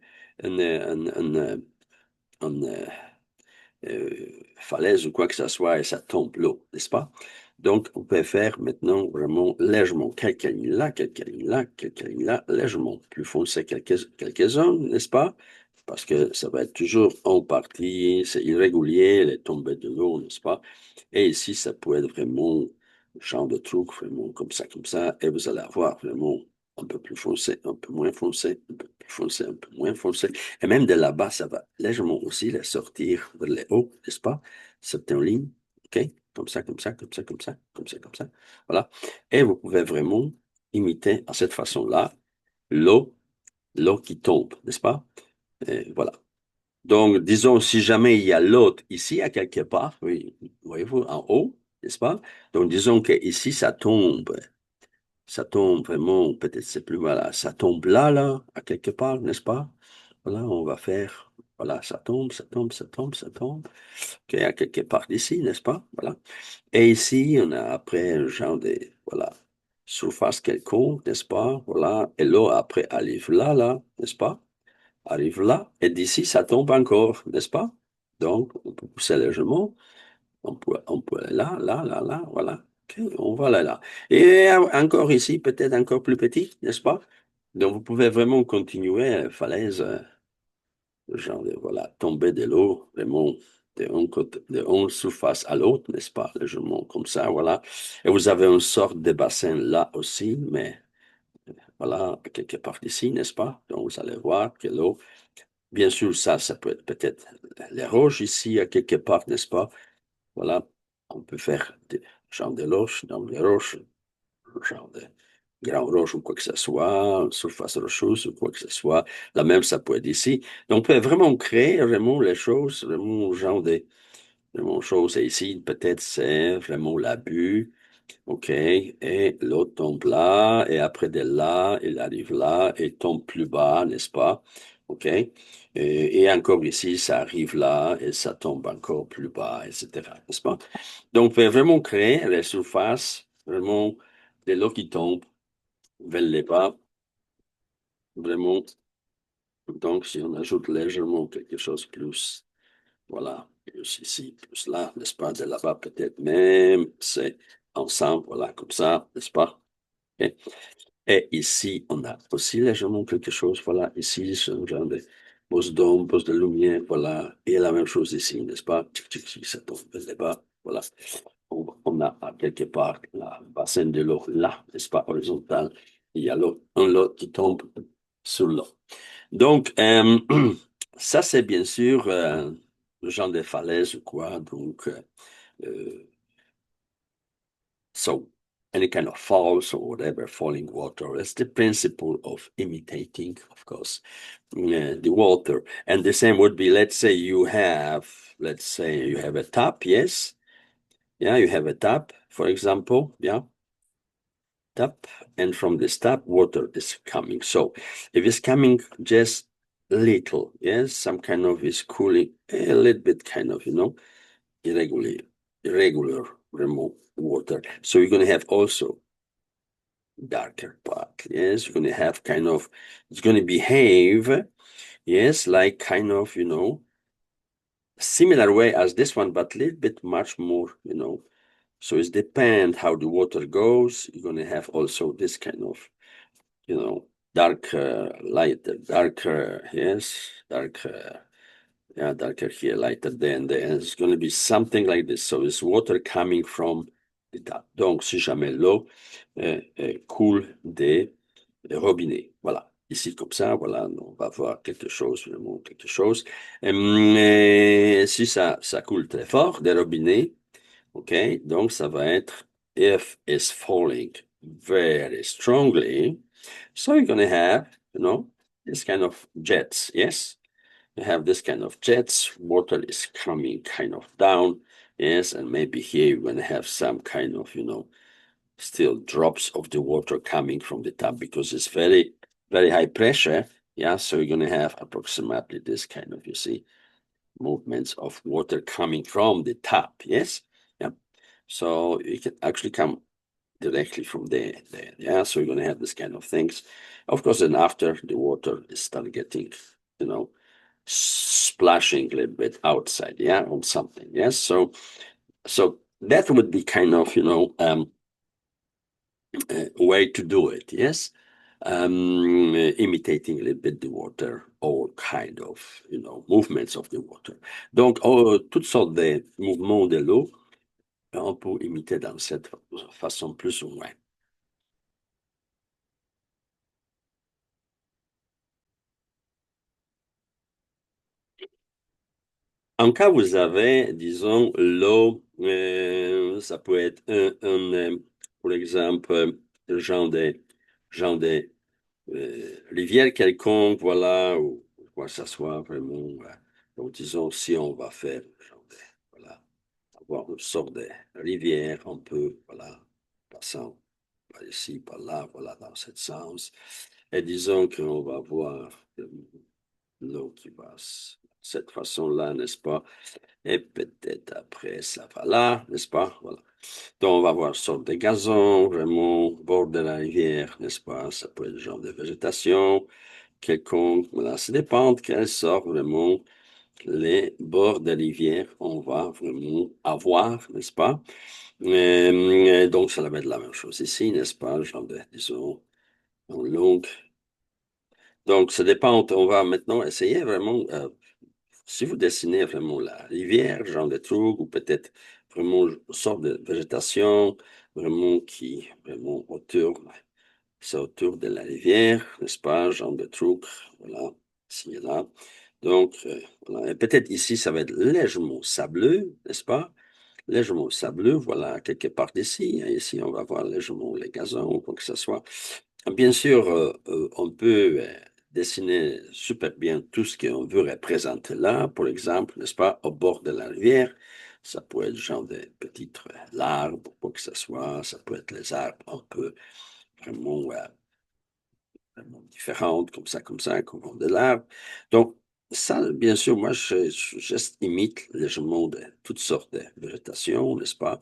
falaise ou quoi que ce soit et ça tombe l'eau, n'est-ce pas? Donc, on peut faire maintenant vraiment légèrement quelques lignes là, quelques lignes là, quelques lignes là, légèrement. Plus foncé quelques-uns, n'est-ce pas? Parce que ça va être toujours en partie, c'est irrégulier, les tombées de l'eau, n'est-ce pas? Et ici, ça peut être vraiment genre de truc, vraiment comme ça, et vous allez avoir vraiment un peu plus foncé, un peu moins foncé, un peu plus foncé, un peu moins foncé. Et même de là-bas, ça va légèrement aussi les sortir vers le haut, n'est-ce pas? C'est en ligne, OK? Comme ça, comme ça, comme ça, comme ça, comme ça, comme ça. Voilà. Et vous pouvez vraiment imiter à cette façon-là l'eau, l'eau qui tombe, n'est-ce pas? Et voilà. Donc, disons, si jamais il y a l'autre ici, à quelque part, oui, voyez-vous, en haut, n'est-ce pas? Donc, disons que ici, ça tombe vraiment, peut-être c'est plus, voilà, ça tombe là, à quelque part, n'est-ce pas? Voilà, on va faire, voilà, ça tombe, ça tombe, ça tombe, ça tombe, OK, à quelque part d'ici, n'est-ce pas? Voilà. Et ici, on a après un genre de, voilà, surface quelconque, n'est-ce pas? Voilà, et l'eau après arrive là, n'est-ce pas? Arrive là, et d'ici, ça tombe encore, n'est-ce pas? Donc, on peut pousser légèrement, on peut aller là, voilà. OK, on va aller là. Et encore ici, peut-être encore plus petit, n'est-ce pas? Donc, vous pouvez vraiment continuer falaise, genre, voilà, tomber de l'eau, vraiment, de une surface à l'autre, n'est-ce pas? Légèrement comme ça, voilà. Et vous avez une sorte de bassin là aussi, mais voilà, quelque part ici, n'est-ce pas? Donc, vous allez voir que l'eau, bien sûr, ça peut être peut-être les roches ici, à quelque part, n'est-ce pas? Voilà, on peut faire des genre de roches, dans les roches, genre de grandes roches ou quoi que ce soit, surface rocheuse ou quoi que ce soit. La même, ça peut être ici. Donc, on peut vraiment créer vraiment les choses, vraiment genre de vraiment choses. Et ici, peut-être c'est vraiment l'abus. OK. Et l'autre tombe là, et après de là, il arrive là et tombe plus bas, n'est-ce pas? OK. Et encore ici, ça arrive là et ça tombe encore plus bas, etc. N'est-ce pas? Donc, on peut vraiment créer les surfaces, vraiment, de l'eau qui tombe vers les bas, vraiment. Donc, si on ajoute légèrement quelque chose plus, voilà, plus ici, plus là, n'est-ce pas? De là-bas, peut-être même, c'est ensemble, voilà, comme ça, n'est-ce pas? OK. Et ici, on a aussi légèrement quelque chose, voilà, ici, c'est un genre de pose d'ombre, pose de lumière, voilà, et la même chose ici, n'est-ce pas? Tchic, tchic, tchic, ça tombe vers les bas, voilà. On a à quelque part la bassin de l'eau là, n'est-ce pas, horizontal. Il y a l'eau, un lot qui tombe sur l'eau. Donc, ça, c'est bien sûr le genre de falaise ou quoi. Donc, euh, so any kind of falls or whatever, falling water. That's the principle of imitating, of course, the water. And the same would be, let's say you have a tap, yes. Yeah, you have a tap, for example. Yeah, tap, and from this tap, water is coming. So if it's coming just little, yes, some kind of is cooling, a little bit kind of, irregular remote water. So you're going to have also darker part. Yes, you're going to have kind of, it's going to behave, yes, like kind of, similar way as this one, but a little bit much more. So it depends how the water goes. You're going to have also this kind of, dark light, darker, yes, dark Yeah, darker here, lighter there, and there. And it's going to be something like this. So it's water coming from the tap. Donc, si jamais l'eau coule des robinets. Voilà. Ici, comme ça, voilà, on va voir quelque chose, vraiment quelque chose. Mais si ça coule très fort des robinets, OK, donc ça va être if is falling very strongly. So you're going to have, this kind of jets, yes? You have this kind of jets, water is coming kind of down, yes, and maybe here you're going to have some kind of, still drops of the water coming from the tap because it's very, very high pressure, yeah, so you're going to have approximately this kind of, you see, movements of water coming from the tap, yes? Yeah. So it can actually come directly from there. Yeah. So you're going to have this kind of things. Of course, then after the water is start getting, splashing a little bit outside, yeah, on something. Yes. So that would be kind of, way to do it. Yes. Imitating a little bit the water, all kind of, movements of the water. Donc, toutes sortes de mouvements de l'eau, on peut imiter dans cette façon plus ou moins. En cas, vous avez, disons, l'eau, ça peut être pour exemple, genre de rivière quelconque, voilà, ou quoi que ça soit vraiment. Donc, disons, si on va faire, voilà, avoir une sorte de rivière, on peut, voilà, passant par ici, par là, voilà, dans ce sens. Et disons qu'on va voir l'eau qui passe de cette façon-là, n'est-ce pas? Et peut-être après, ça va là, n'est-ce pas? Voilà. Donc, on va voir une sorte de gazon, vraiment, au bord de la rivière, n'est-ce pas? Ça peut être le genre de végétation quelconque. Voilà, ça dépend de quelle sorte, vraiment, les bords de rivière on va vraiment avoir, n'est-ce pas? Donc, ça va être la même chose ici, n'est-ce pas? Genre de, disons, en longue. Donc, ça dépend. On va maintenant essayer vraiment. Si vous dessinez vraiment la rivière, genre de truc, ou peut-être vraiment une sorte de végétation, vraiment qui, vraiment autour, c'est autour de la rivière, n'est-ce pas, genre de truc, voilà, ici et là. Donc, voilà. Et peut-être ici, ça va être légèrement sableux, n'est-ce pas? Légèrement sableux, voilà, quelque part d'ici. Ici, on va voir légèrement les gazons, ou quoi que ce soit. Bien sûr, on peut dessiner super bien tout ce qu'on veut représenter là, par exemple, n'est-ce pas, au bord de la rivière. Ça peut être genre des petites arbres, quoi que ce soit. Ça peut être les arbres un peu vraiment, vraiment différentes, comme ça, comme on de l'arbre. Donc, ça, bien sûr, moi, je imite légèrement de toutes sortes de végétation, n'est-ce pas,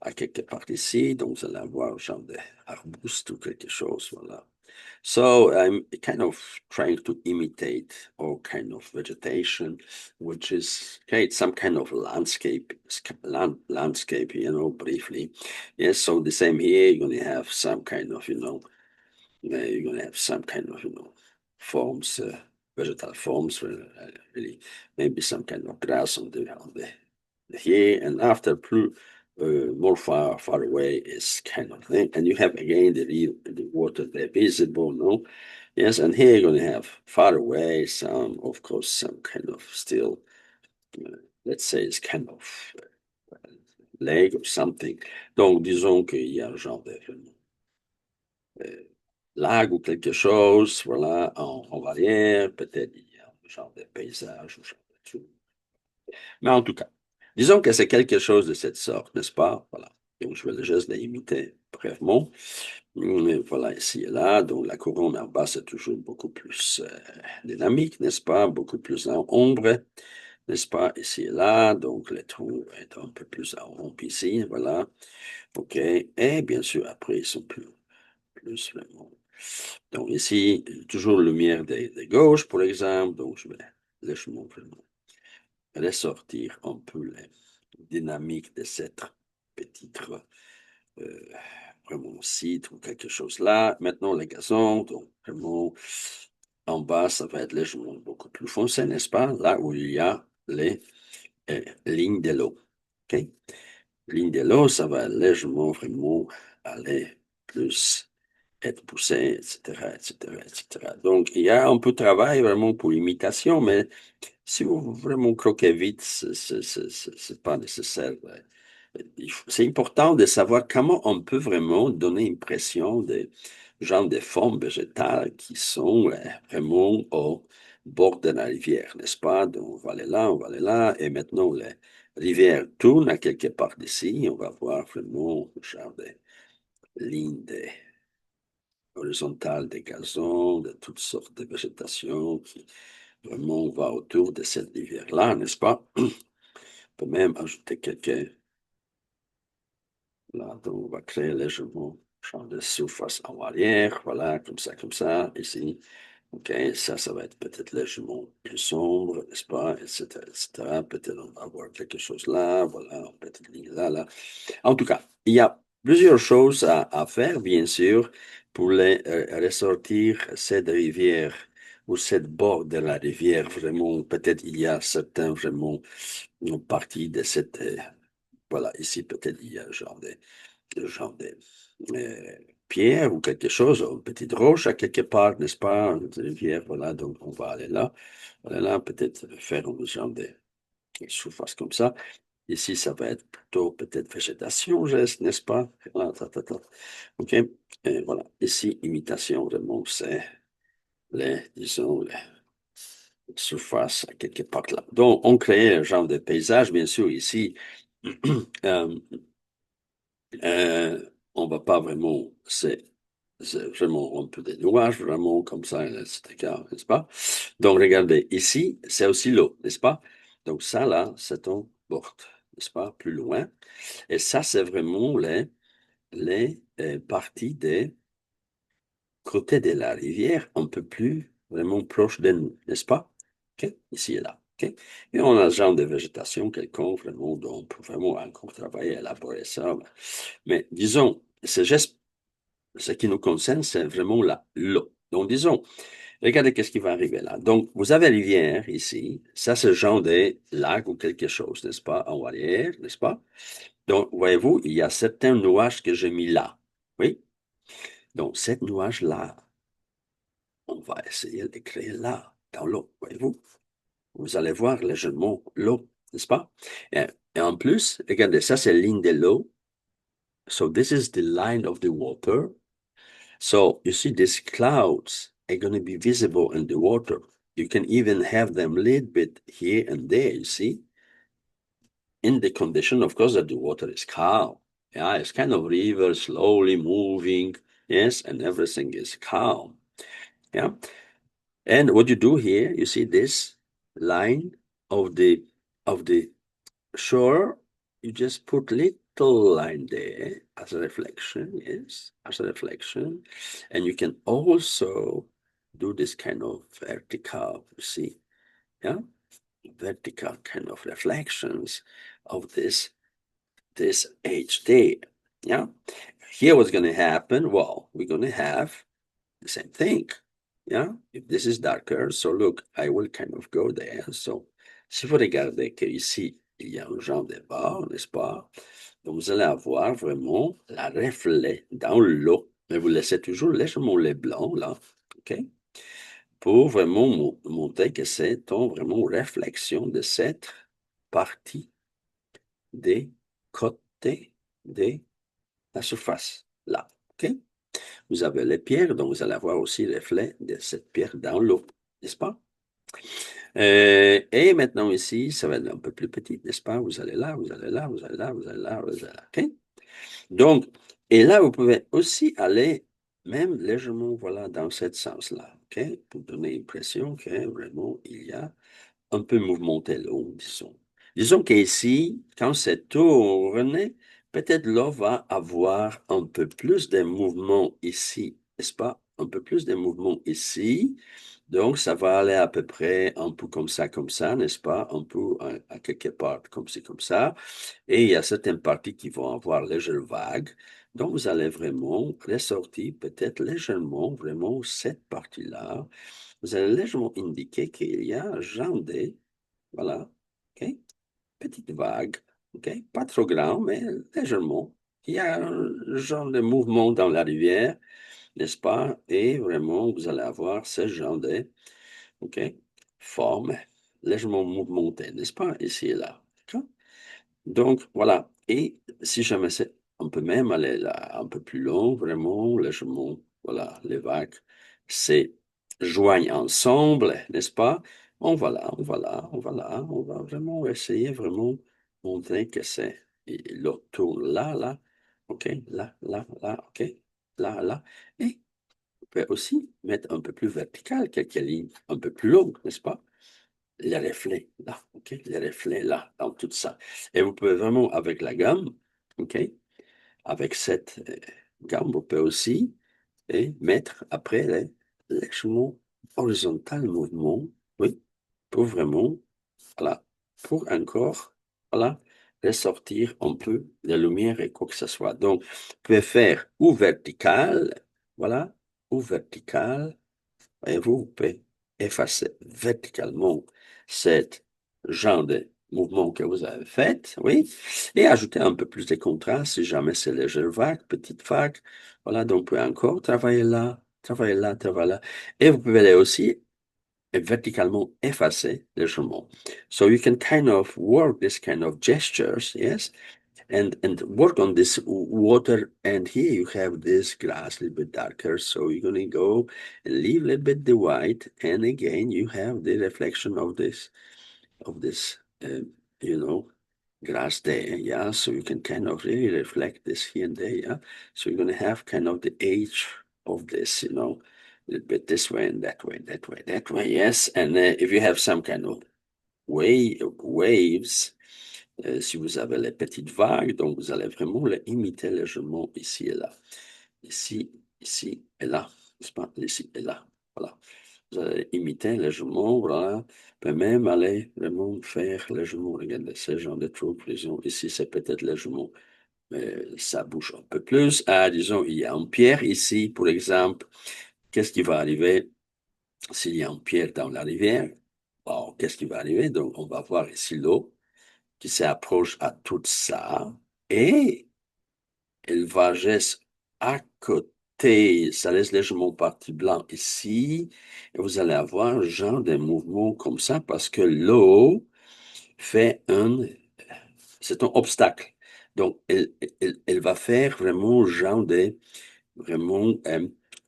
à quelque part ici. Donc, vous allez avoir genre des arbustes ou quelque chose, voilà. So I'm kind of trying to imitate all kind of vegetation, which is create some kind of landscape, landscape, briefly. Yes, so the same here, you're going to have some kind of, you're going to have some kind of, forms, vegetal forms, really, maybe some kind of grass on the here, and after more far away is kind of thing. And you have again the water there visible, no? Yes, and here you're going to have far away some, of course, some kind of still, let's say, it's kind of lake or something. Donc, disons qu'il y a un genre de euh, lac ou quelque chose, voilà, en arrière, peut-être il y a un genre de paysage, ou genre de truc. Mais en tout cas, disons que c'est quelque chose de cette sorte, n'est-ce pas? Voilà. Donc, je vais juste l'imiter brièvement. Voilà, ici et là. Donc, la couronne en bas, c'est toujours beaucoup plus dynamique, n'est-ce pas? Beaucoup plus en ombre, n'est-ce pas? Ici et là. Donc, les trous est un peu plus en ombre ici. Voilà. OK. Et bien sûr, après, ils sont plus vraiment. Donc, ici, toujours lumière de gauche, pour exemple. Donc, je vais légèrement vraiment ressortir un peu la dynamique de cette petite euh, vraiment site ou quelque chose là. Maintenant, les gazons, donc vraiment en bas, ça va être légèrement beaucoup plus foncé, n'est-ce pas? Là où il y a les lignes de l'eau. OK? Ligne de l'eau, ça va légèrement vraiment aller plus être poussé, etc., etc., etc. Donc, il y a un peu de travail vraiment pour l'imitation, mais si vous vraiment croquez vite, c'est pas nécessaire. C'est important de savoir comment on peut vraiment donner l'impression de genre de formes végétales qui sont vraiment au bord de la rivière, n'est-ce pas? Donc, on va aller là, et maintenant la rivière tourne à quelque part d'ici, on va voir vraiment genre de lignes horizontales de gazon, de toutes sortes de végétation qui vraiment va autour de cette rivière-là, n'est-ce pas? On peut même ajouter quelques. Là, donc, on va créer légèrement champ de surface en arrière. Voilà, comme ça, ici. OK, ça va être peut-être légèrement plus sombre, n'est-ce pas, etc., etc. Peut-être on va avoir quelque chose là, voilà, peut-être ligne là, là. En tout cas, il y a plusieurs choses à faire, bien sûr, pour ressortir cette rivière ou cette bord de la rivière. Vraiment, peut-être il y a certains vraiment une partie de cette, voilà, ici peut-être il y a genre de euh, pierre ou quelque chose, une petite roche à quelque part, n'est-ce pas? Une rivière, voilà, donc on va aller là. Voilà, peut-être faire un genre de surface comme ça. Ici, ça va être plutôt peut-être végétation, n'est-ce pas? Voilà, OK. Et voilà. Ici, imitation, vraiment, c'est disons, les surfaces à quelque part là. Donc, on crée un genre de paysage, bien sûr, ici. euh, on va pas vraiment, c'est vraiment un peu des nuages, vraiment comme ça, etc., n'est-ce pas? Donc, regardez, ici, c'est aussi l'eau, n'est-ce pas? Donc, ça, là, c'est un bord, n'est-ce pas? Plus loin. Et ça, c'est vraiment les parties des côtés de la rivière un peu plus vraiment proches de nous, n'est-ce pas? OK? Ici et là. OK? Et on a ce genre de végétation quelconque, vraiment, dont on peut vraiment encore travailler, élaborer ça. Mais disons, ce qui nous concerne, c'est vraiment l'eau. Donc, disons, regardez qu'est-ce qui va arriver là. Donc, vous avez la rivière ici. Ça, c'est le genre de lac ou quelque chose, n'est-ce pas, en arrière, n'est-ce pas? Donc, voyez-vous, il y a certains nuages que j'ai mis là. Oui? Donc, ces nuages-là, on va essayer de les créer là, dans l'eau, voyez-vous? Vous allez voir légèrement l'eau, n'est-ce pas? Et en plus, regardez, ça, c'est la ligne de l'eau. So, this is the line of the water. So you see these clouds are going to be visible in the water. You can even have them a little bit here and there, you see, in the condition, of course, that the water is calm. Yeah, it's kind of river slowly moving, yes, and everything is calm. Yeah. And what you do here, you see this line of the shore, you just put little line there as a reflection, yes, as a reflection. And you can also do this kind of vertical, you see, yeah, vertical kind of reflections of this HD. Yeah. Here what's going to happen? Well, we're going to have the same thing. Yeah. If this is darker, so look, I will kind of go there. So, si vous regardez que ici, il y a un genre de barre, n'est-ce pas? Donc, vous allez avoir vraiment la reflet dans l'eau. Mais vous laissez toujours légèrement les blancs, là. OK? Pour vraiment montrer que c'est une vraiment réflexion de cette partie des côtés de la surface, là. OK? Vous avez les pierres, donc vous allez avoir aussi le reflet de cette pierre dans l'eau, n'est-ce pas? Et maintenant ici, ça va être un peu plus petit, n'est-ce pas? Vous allez là, vous allez là, vous allez là, vous allez là, vous allez là. OK? Donc, et là, vous pouvez aussi aller même légèrement, voilà, dans ce sens-là, OK? Pour donner l'impression que vraiment, il y a un peu mouvementé l'eau, disons. Disons qu'ici, quand c'est tourné, peut-être l'eau va avoir un peu plus de mouvement ici, n'est-ce pas? Un peu plus de mouvement ici. Donc, ça va aller à peu près un peu comme ça, n'est-ce pas? Un peu à quelque part comme c'est comme ça. Et il y a certaines parties qui vont avoir légère vague. Donc, vous allez vraiment ressortir peut-être légèrement, vraiment cette partie-là vous allez légèrement indiquer qu'il y a un genre de, voilà, ok, petite vague, ok, pas trop grand, mais légèrement. Il y a un genre de mouvement dans la rivière, n'est-ce pas? Et vraiment, vous allez avoir ce genre de, ok, forme légèrement mouvementée, n'est-ce pas? Ici et là. D'accord. Donc, voilà. Et si jamais c'est, on peut même aller là un peu plus long, vraiment, légèrement, voilà, les vagues se joignent ensemble, n'est-ce pas? On va là, on va là, on va là, on va vraiment essayer, vraiment montrer que c'est, et l'autre tourne là, là, ok, là, là, là, ok, là, là. Et on peut aussi mettre un peu plus vertical, quelques lignes un peu plus longues, n'est-ce pas? Les reflets là, ok? Les reflets là, dans tout ça. Et vous pouvez vraiment, avec la gamme, ok? Avec cette gamme, vous pouvez aussi mettre après les chevaux horizontal mouvement, oui, pour vraiment, voilà, pour encore, voilà, ressortir un peu la lumière et quoi que ce soit. Donc, vous pouvez faire ou vertical, voilà, ou vertical, et vous pouvez effacer verticalement cet genre de mouvement que vous avez fait, oui, et ajouter un peu plus de contraste si jamais c'est léger vague, petite vague. Voilà, donc vous pouvez encore travailler là, travailler là, travailler là. Et vous pouvez aller aussi verticalement effacer légèrement. So you can kind of work this kind of gestures, yes, and work on this water. And here you have this grass a little bit darker, so you're gonna go and leave a little bit the white, and again you have the reflection of this you know grass there, yeah, so you can kind of really reflect this here and there, yeah, so you're gonna have kind of the age of this, a little bit this way and that way, that way, that way, yes. And if you have some kind of waves, si vous avez les petites vagues, donc vous allez vraiment les imiter légèrement ici et là. Ici, ici et là. N'est-ce pas? Ici et là. Voilà. Vous allez imiter légèrement, voilà. Vous pouvez même aller vraiment faire légèrement, regardez, ce genre de trucs, disons, ici c'est peut-être légèrement, mais ça bouge un peu plus. Ah, disons, il y a une pierre ici, pour exemple. Qu'est-ce qui va arriver s'il y a une pierre dans la rivière? Bon, qu'est-ce qui va arriver? Donc, on va voir ici l'eau qui s'approche à tout ça et elle va juste à côté, ça laisse légèrement partie blanc ici et vous allez avoir un genre de mouvement comme ça parce que l'eau fait c'est un obstacle. Donc, elle va faire vraiment genre de, vraiment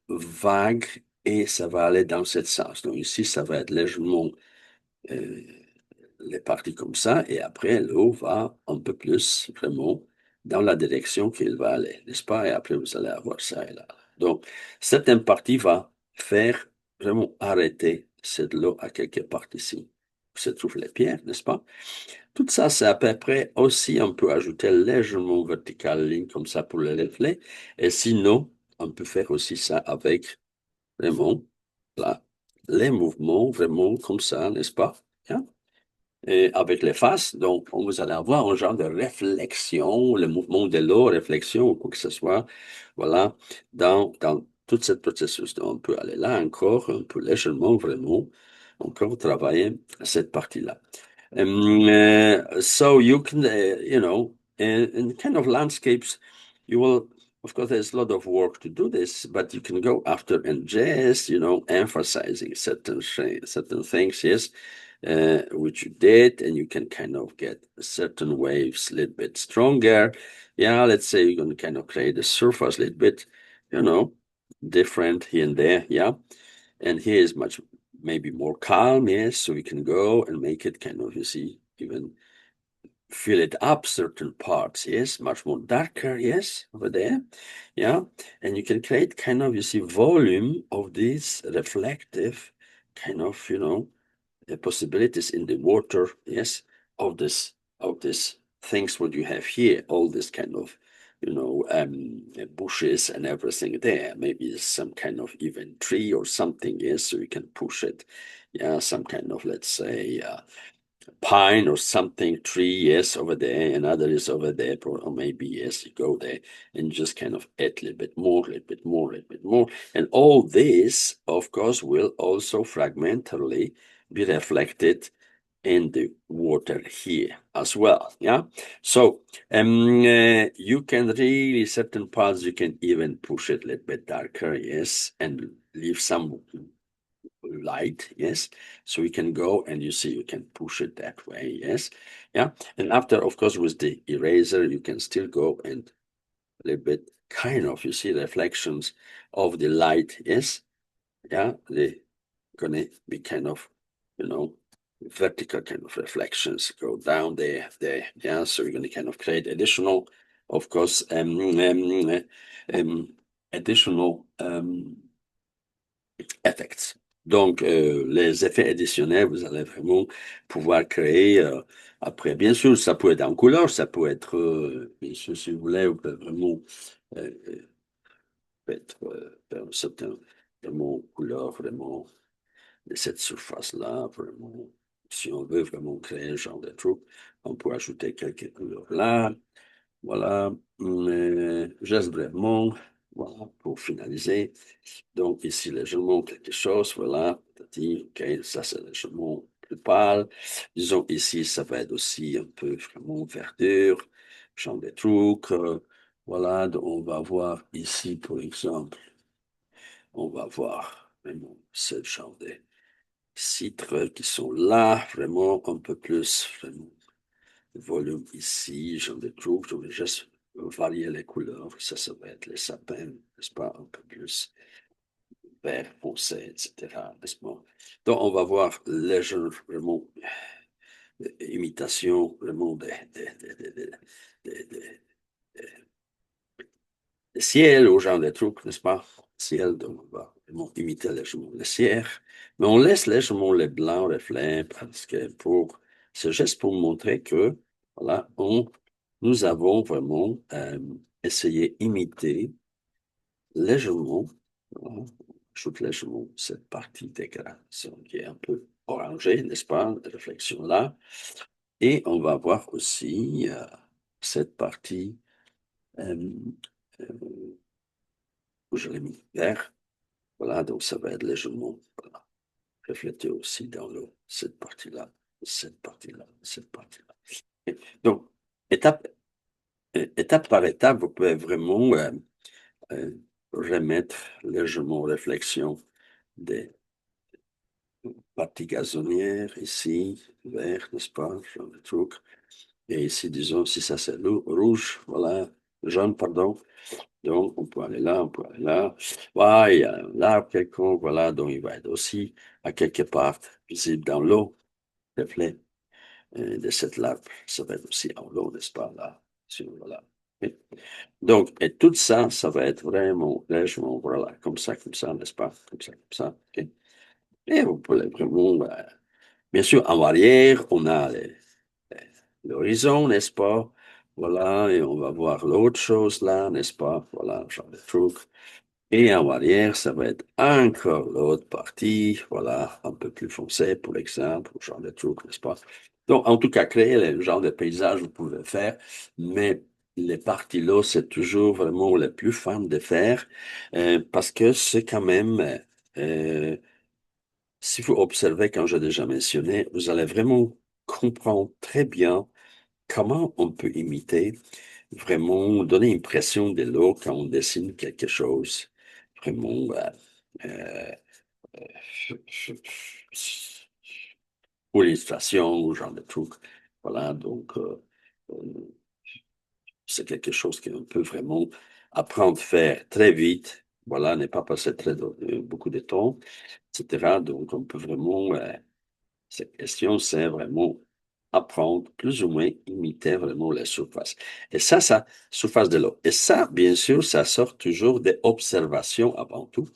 vague et ça va aller dans ce sens. Donc ici, ça va être légèrement euh, les parties comme ça, et après, l'eau va un peu plus vraiment dans la direction qu'il va aller, n'est-ce pas? Et après, vous allez avoir ça et là. Donc, certaines parties va faire vraiment arrêter cette eau à quelque part ici. Où se trouvent les pierres, n'est-ce pas? Tout ça, c'est à peu près aussi, on peut ajouter légèrement vertical ligne comme ça pour les reflets. Et sinon, on peut faire aussi ça avec vraiment là, les mouvements vraiment comme ça, n'est-ce pas? Hein? Et avec les faces, donc, vous allez avoir un genre de réflexion, le mouvement de l'eau, réflexion, ou quoi que ce soit, voilà, dans tout ce processus. Donc, on peut aller là encore, un peu légèrement, vraiment, encore travailler cette partie-là. So you can, in kind of landscapes, you will, of course, there's a lot of work to do this, but you can go after and just, emphasizing certain things, yes, which you did, and you can kind of get certain waves a little bit stronger. Yeah, let's say you're going to kind of create the surface a little bit, different here and there. Yeah. And here is much maybe more calm, yes, so we can go and make it kind of, you see, even fill it up certain parts, yes, much more darker, yes, over there, yeah, and you can create kind of, you see, volume of these reflective kind of, the possibilities in the water, yes, of this things what you have here, all this kind of, bushes and everything there. Maybe some kind of even tree or something, yes, so you can push it. Yeah, some kind of, let's say, pine or something tree, yes, over there, another is over there, or maybe yes, you go there and just kind of add a little bit more, a little bit more, a little bit more. And all this, of course, will also fragmentarily be reflected in the water here as well. Yeah. So you can really, certain parts you can even push it a little bit darker, yes, and leave some light, yes. So you can go and you see you can push it that way, yes. Yeah. And after, of course, with the eraser, you can still go and a little bit kind of you see reflections of the light, yes. Yeah, they're gonna be kind of, you know, vertical kind of reflections go down there. Yeah, so you're gonna kind of create additional, of course, additional effects. Donc, les effets additionnels, vous allez vraiment pouvoir créer après. Bien sûr, ça peut être en couleur, ça peut être, bien sûr, si vous voulez, vous pouvez vraiment être faire un certain vraiment couleur, vraiment de cette surface-là, vraiment. Si on veut vraiment créer un genre de truc, on peut ajouter quelques couleurs là. Voilà, mais juste brièvement, voilà, pour finaliser. Donc, ici, légèrement quelque chose, voilà, ok, ça c'est légèrement plus pâle. Disons, ici, ça va être aussi un peu vraiment verdure, genre de trucs. Voilà, donc on va voir ici, par exemple, on va voir vraiment ce genre de citres qui sont là, vraiment un peu plus, vraiment volume ici, genre de trucs, je vais juste varier les couleurs. Ça va être les sapins, n'est-ce pas, un peu plus vert foncé, etc., n'est-ce pas? Donc, on va voir légèrement imitation, vraiment des ciel, au genre de trucs, n'est-ce pas? Ciel, donc on va vraiment imiter légèrement le ciel, mais on laisse légèrement les blancs reflets parce que c'est juste pour montrer que, voilà, nous avons vraiment essayé d'imiter légèrement, voilà, ajoute légèrement cette partie décoration qui est un peu orangée, n'est-ce pas, la réflexion là. Et on va voir aussi cette partie euh, euh, où je l'ai mis vert. Voilà, donc ça va être légèrement voilà, reflété aussi dans l'eau, cette partie-là, cette partie-là, cette partie-là. Donc, étape, étape par étape, vous pouvez vraiment euh, remettre légèrement en réflexion des parties gazonnières, ici, vert, n'est-ce pas, genre de truc. Et ici, disons, si ça c'est rouge, voilà, jaune, pardon. Donc, on peut aller là, on peut aller là. Voilà, il y a un arbre quelconque, voilà, donc il va être aussi à quelque part visible dans l'eau, reflet de cette arbre. Ça va être aussi en l'eau, n'est-ce pas, là. Voilà. Ok. Donc, et tout ça, ça va être vraiment légèrement, voilà, comme ça, n'est-ce pas, comme ça. Ok. Et vous pouvez vraiment, bien sûr, en arrière, on a l'horizon, n'est-ce pas? Voilà, et on va voir l'autre chose là, n'est-ce pas? Voilà, genre de truc. Et en arrière, ça va être encore l'autre partie, voilà, un peu plus foncé, pour l'exemple, genre de truc, n'est-ce pas? Donc, en tout cas, créer le genre de paysage, vous pouvez faire, mais les parties là, c'est toujours vraiment le plus fun de faire, parce que c'est quand même, euh, si vous observez, quand j'ai déjà mentionné, vous allez vraiment comprendre très bien comment on peut imiter, vraiment donner l'impression de l'eau quand on dessine quelque chose. Vraiment, euh, pour l'illustration, ou genre de truc. Voilà, donc euh, c'est quelque chose qu'on peut vraiment apprendre à faire très vite. Voilà, n'est pas passer beaucoup de temps, etc. Donc, on peut vraiment cette question, c'est vraiment apprendre, plus ou moins imiter vraiment la surface. Et ça, surface de l'eau. Et ça, bien sûr, ça sort toujours des observations avant tout.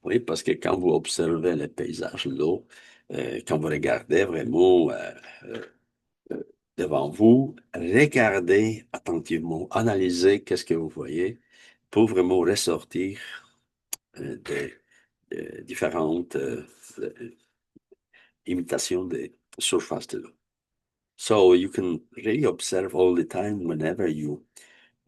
Oui, parce que quand vous observez les paysages, l'eau, quand vous regardez vraiment euh, euh, devant vous, regardez attentivement, analysez qu'est-ce que vous voyez pour vraiment ressortir des différentes imitations des surfaces de l'eau. So you can really observe all the time whenever you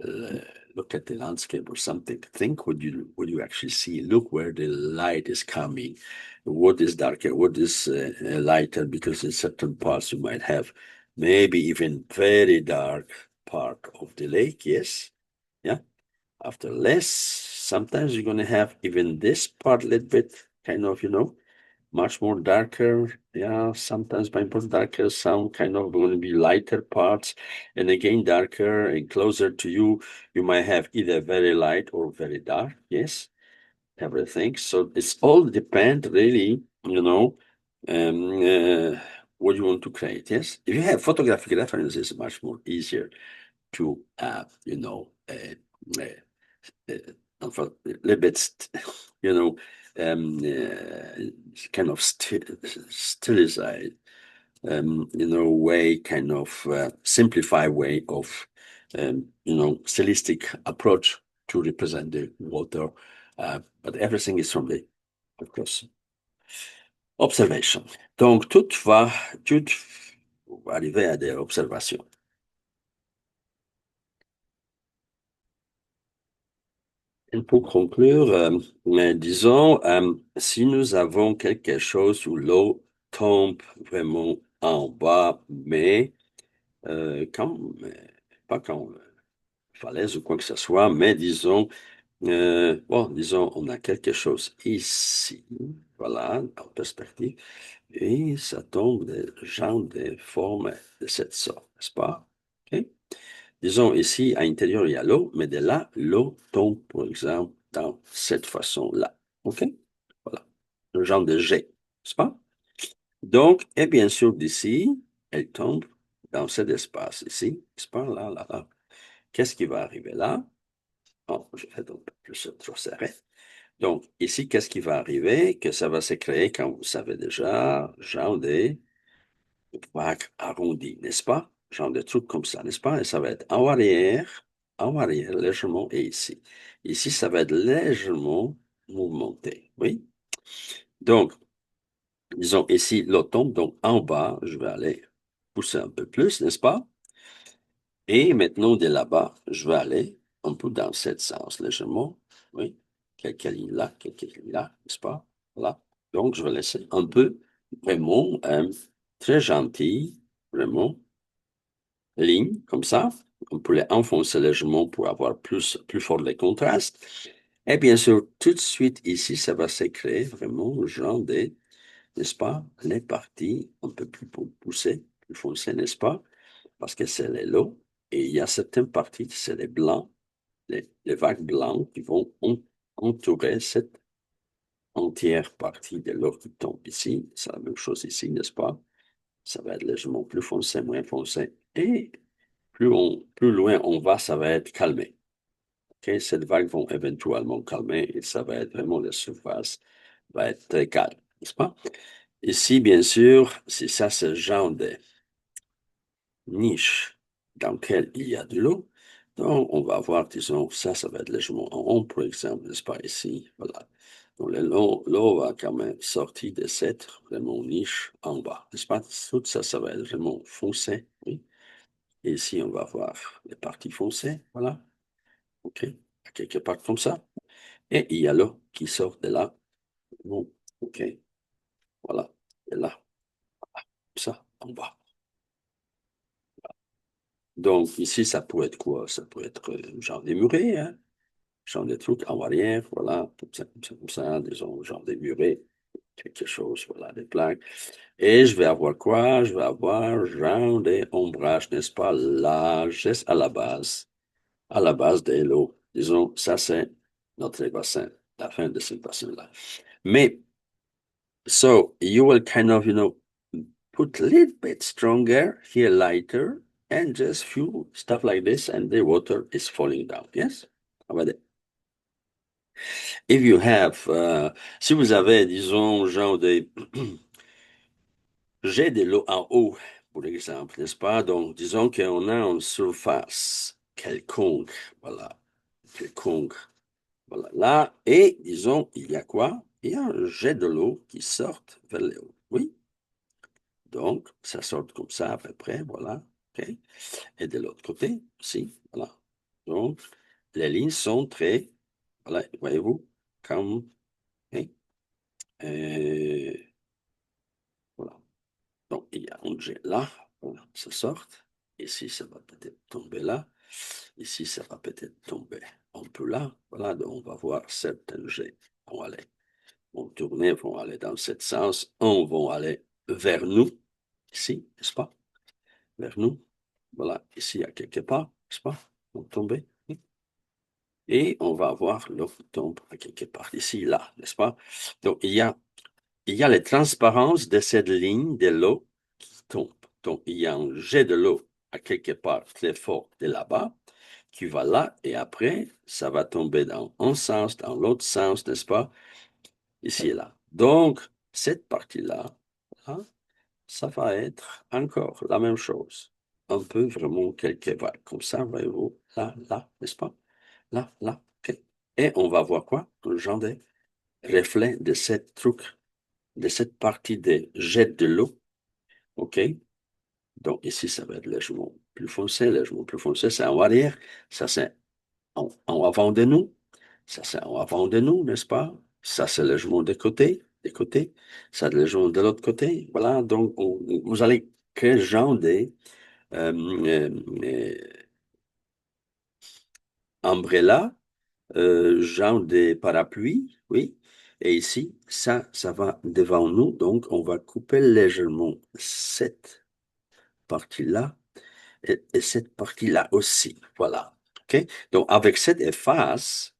uh, look at the landscape or something. Think what you actually see. Look where the light is coming. What is darker? What is lighter? Because in certain parts you might have maybe even very dark part of the lake. Yes, yeah. After less, sometimes you're going to have even this part a little bit kind of, much more darker. Yeah, sometimes by more darker, some kind of going to be lighter parts, and again darker and closer to you. You might have either very light or very dark. Yes, everything. So it's all depend really, um, uh, what you want to create. Yes, if you have photographic references, it's much more easier to uh, uh, a little bit, you know, kind of stylized, way, kind of simplified way of, stylistic approach to represent the water. But everything is from the, of course, observation. Donc, tout va arriver à des observations. Et pour conclure, disons, si nous avons quelque chose où l'eau tombe vraiment en bas, mais pas quand falaise ou quoi que ce soit, mais disons, on a quelque chose ici, voilà, en perspective, et ça tombe de genre de forme de cette sorte, n'est-ce pas? OK? Disons ici, à l'intérieur, il y a l'eau, mais de là, l'eau tombe, par exemple, dans cette façon-là. OK? Voilà. Un genre de jet, n'est-ce pas? Donc, et bien sûr, d'ici, elle tombe dans cet espace ici, n'est-ce pas? Là, là, là. Qu'est-ce qui va arriver là? Oh, je fais un peu plus trop serré. Donc, ici, qu'est-ce qui va arriver? Que ça va se créer, quand vous savez déjà, genre des vagues arrondies, n'est-ce pas? Genre de trucs comme ça, n'est-ce pas? Et ça va être en arrière, légèrement, et ici. Ici, ça va être légèrement mouvementé, oui? Donc, disons ici, l'eau tombe, donc en bas, je vais aller pousser un peu plus, n'est-ce pas? Et maintenant, de là-bas, je vais aller un peu dans ce sens, légèrement, oui? Quelques lignes là, quelques lignes là, n'est-ce pas? Voilà. Donc, je vais laisser un peu, vraiment, très gentil, vraiment, ligne, comme ça. On peut les enfoncer légèrement pour avoir plus fort les contrastes. Et bien sûr, tout de suite ici, ça va se créer vraiment genre des, n'est-ce pas, les parties un peu plus poussées, plus foncées, n'est-ce pas? Parce que c'est les lots. Et il y a certaines parties, c'est les blancs, les vagues blancs qui vont entourer cette entière partie de l'eau qui tombe ici. C'est la même chose ici, n'est-ce pas? Ça va être légèrement plus foncé, moins foncé. Et plus loin on va, ça va être calmé. Ok, cette vague vont éventuellement calmer et ça va être vraiment la surface va être très calme, n'est-ce pas? Ici, bien sûr, si ça, c'est le genre de niche dans laquelle il y a de l'eau, donc on va avoir, disons, ça va être légèrement en haut, par exemple, n'est-ce pas, ici, voilà. Donc l'eau va quand même sortir de cette vraiment niche en bas, n'est-ce pas? Tout ça, ça va être vraiment foncé, oui. Et ici, on va voir les parties foncées, voilà. OK, quelque part comme ça. Et il y a l'eau qui sort de là. Bon, OK, voilà. Et là, ça, en bas. Donc, ici, ça pourrait être quoi? Ça pourrait être genre des murets, hein? Genre des trucs en arrière, voilà, comme ça, disons, genre des murets, quelque chose, voilà, des plaques. Et je vais avoir quoi? Je vais avoir genre des ombrages, n'est-ce pas? Là, juste à la base de l'eau. Disons, ça, c'est notre bassin, la fin de ce bassin-là. Mais, so you will kind of, put a little bit stronger, here lighter, and just few stuff like this, and the water is falling down. Yes? How about it? If you have, si vous avez, disons, genre de jet de l'eau en haut, pour exemple, n'est-ce pas? Donc, disons qu'on a une surface quelconque, voilà, quelconque, voilà, là, et disons, il y a quoi? Il y a un jet de l'eau qui sort vers le haut. Oui? Donc, ça sort comme ça à peu près, voilà. OK. Et de l'autre côté aussi, voilà. Donc, les lignes sont très, voilà, voyez-vous, comme, OK. Et voilà. Donc, il y a un jet là, voilà, ça sort. Ici, ça va peut-être tomber là. Ici, ça va peut-être tomber un peu là. Voilà, donc on va voir certains jets vont tourner, vont aller dans ce sens. Un vont aller vers nous, ici, n'est-ce pas? Vers nous. Voilà, ici, à quelque part, n'est-ce pas? Vont tomber. Et on va avoir l'eau qui tombe à quelque part, ici, là, n'est-ce pas? Donc, il y a les transparences de cette ligne de l'eau qui tombe. Donc, il y a un jet de l'eau à quelque part très fort de là-bas qui va là et après, ça va tomber dans un sens, dans l'autre sens, n'est-ce pas? Ici et là. Donc, cette partie-là, hein, ça va être encore la même chose. Un peu vraiment quelque part comme ça, voyez-vous, là, là, n'est-ce pas? Là, là, ok. Et on va voir quoi? Un genre de reflet de cette truc, de cette partie de jet de l'eau, ok? Donc ici, ça va être légèrement plus foncé, légèrement plus foncé, c'est en arrière, ça c'est en avant de nous, ça c'est en avant de nous, n'est-ce pas? Ça c'est légèrement des côtés, ça légèrement de l'autre côté, voilà, donc vous allez créer ce genre de euh, euh, umbrella, genre des parapluies, oui. Et ici, ça va devant nous. Donc, on va couper légèrement cette partie-là et cette partie-là aussi. Voilà. OK? Donc, avec cette efface,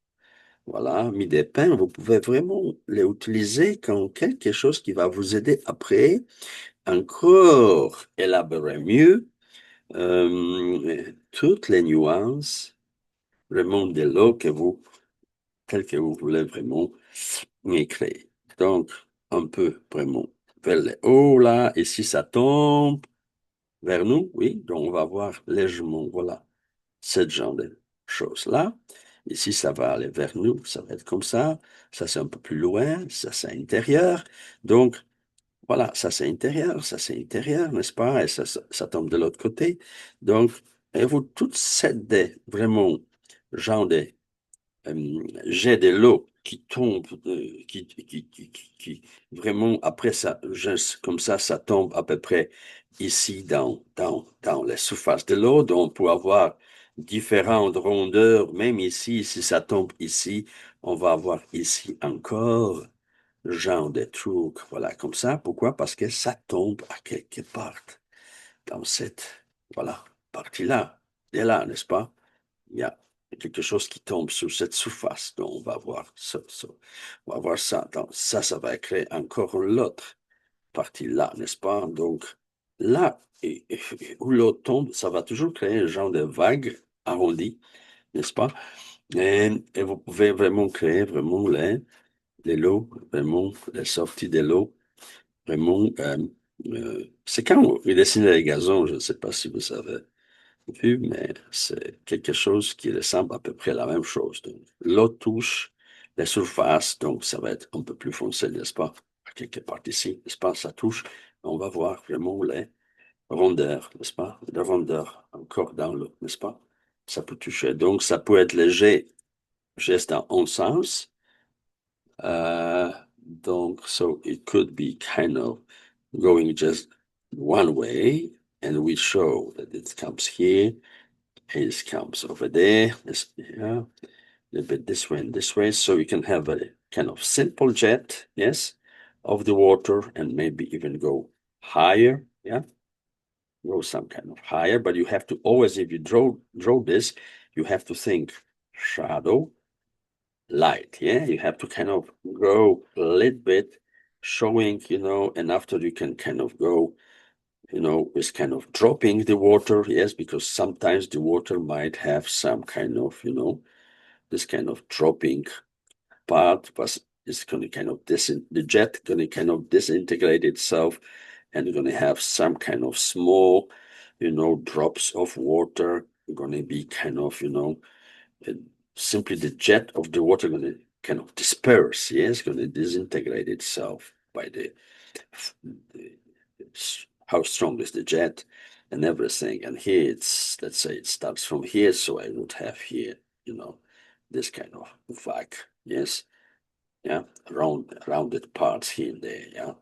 voilà, mis des pins, vous pouvez vraiment les utiliser comme quelque chose qui va vous aider après encore élaborer mieux toutes les nuances, vraiment de l'eau tel que vous voulez vraiment créer. Donc, un peu vraiment vers le haut, là, et si ça tombe vers nous, oui, donc on va voir légèrement, voilà, ce genre de choses-là. Ici, ça va aller vers nous, ça va être comme ça c'est un peu plus loin, ça c'est intérieur. Donc, voilà, ça c'est intérieur, n'est-ce pas? Et ça tombe de l'autre côté. Donc, et vous, toute cette vraiment genre de jet de l'eau qui tombe, vraiment, après ça, comme ça tombe à peu près ici dans la surface de l'eau, donc on peut avoir différentes rondeurs, même ici, si ça tombe ici, on va avoir ici encore genre de truc, voilà, comme ça. Pourquoi? Parce que ça tombe à quelque part dans cette, voilà, partie-là. Et là, n'est-ce pas? Il y a quelque chose qui tombe sur cette surface. Donc, on va voir ça. On va voir ça. Donc, ça va créer encore l'autre partie là, n'est-ce pas? Donc, là où l'eau tombe, ça va toujours créer un genre de vague arrondie, n'est-ce pas? Et vous pouvez vraiment créer vraiment les lots, vraiment les sorties de l'eau, vraiment. C'est quand on dessine les gazons, je ne sais pas si vous savez vu, mais c'est quelque chose qui ressemble à peu près à la même chose. Donc, l'eau touche la surface, donc ça va être un peu plus foncé, n'est-ce pas? À quelque part ici, n'est-ce pas? Ça touche, on va voir vraiment les rondeurs, n'est-ce pas? Les rondeurs encore dans l'eau, n'est-ce pas? Ça peut toucher. Donc, ça peut être léger, juste dans un sens. Uh, donc, so it could be kind of going just one way, and we show that it comes here. It comes over there, yeah, a little bit this way and this way. So you can have a kind of simple jet, yes, of the water and maybe even go higher, yeah, go some kind of higher. But you have to always, if you draw this, you have to think shadow, light, yeah. You have to kind of go a little bit, showing, and after you can kind of go is kind of dropping the water, yes, because sometimes the water might have some kind of, this kind of dropping part, but it's going to kind of the jet going to kind of disintegrate itself, and you're going to have some kind of small, drops of water going to be kind of, uh, simply the jet of the water going to kind of disperse, yes, going to disintegrate itself by the how strong is the jet and everything. And here it's, let's say it starts from here, so I would have here, this kind of vac, yes, yeah, rounded parts here and there, yeah.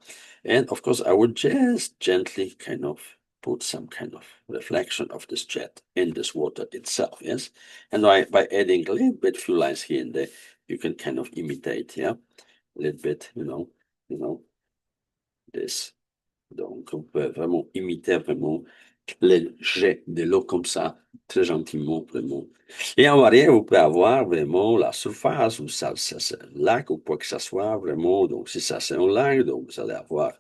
And of course, I would just gently kind of put some kind of reflection of this jet in this water itself, yes. And by adding a little bit few lines here and there, you can kind of imitate, yeah, a little bit, this. Donc, on peut vraiment imiter vraiment les jets de l'eau comme ça, très gentiment, vraiment. Et en arrière, vous pouvez avoir vraiment la surface, ou ça c'est un lac, ou quoi que ce soit, vraiment. Donc, si ça c'est un lac, donc vous allez avoir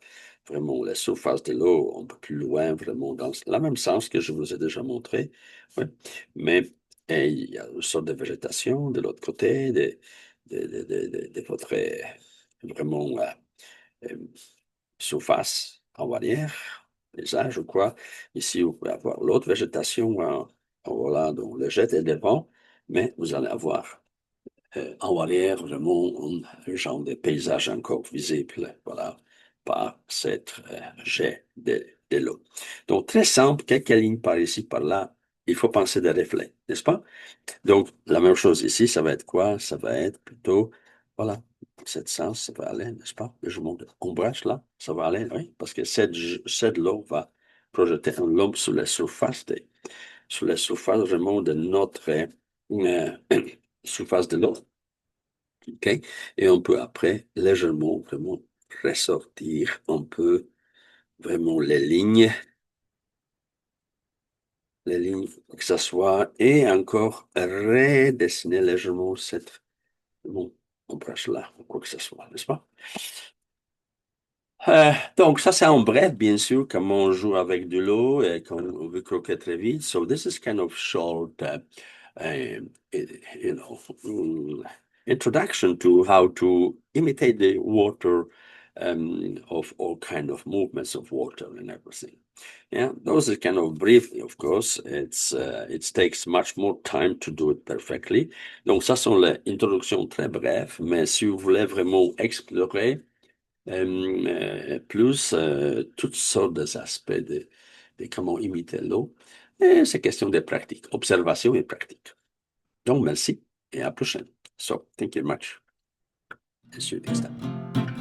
vraiment la surface de l'eau un peu plus loin, vraiment dans le même sens que je vous ai déjà montré. Ouais. Mais il y a une sorte de végétation de l'autre côté, de votre vraiment euh, surface en arrière, paysage ou quoi. Ici, vous pouvez avoir l'autre végétation voilà, donc le jet est devant, mais vous allez avoir en arrière vraiment un genre de paysage encore visible, voilà, par cette jet de l'eau. Donc, très simple, quelques lignes par ici, par là, il faut penser des reflets, n'est-ce pas? Donc, la même chose ici, ça va être quoi? Ça va être plutôt, voilà, dans cette sens, ça va aller, n'est-ce pas? Je monte ombrage là, ça va aller, oui, parce que cette l'eau va projeter un l'ombre sur la surface vraiment de notre surface de l'eau, ok? Et on peut après légèrement, vraiment ressortir un peu vraiment les lignes, que ça soit, et encore redessiner légèrement cette bon, ombrage là, ou quoi que ce soit, n'est-ce pas? Donc, ça, c'est en bref, bien sûr, comment on joue avec de l'eau et quand on veut croquer très vite. So, this is kind of short, um, you know, introduction to how to imitate the water of all kind of movements of water and everything. Yeah, those are kind of briefly, of course. It takes much more time to do it perfectly. Donc, ça sont les introductions très brèves, mais si vous voulez vraiment explorer plus toutes sortes d'aspects de comment imiter l'eau, c'est question de pratique, observation et pratique. Donc, merci et à la prochaine. So, thank you very much. See you next time.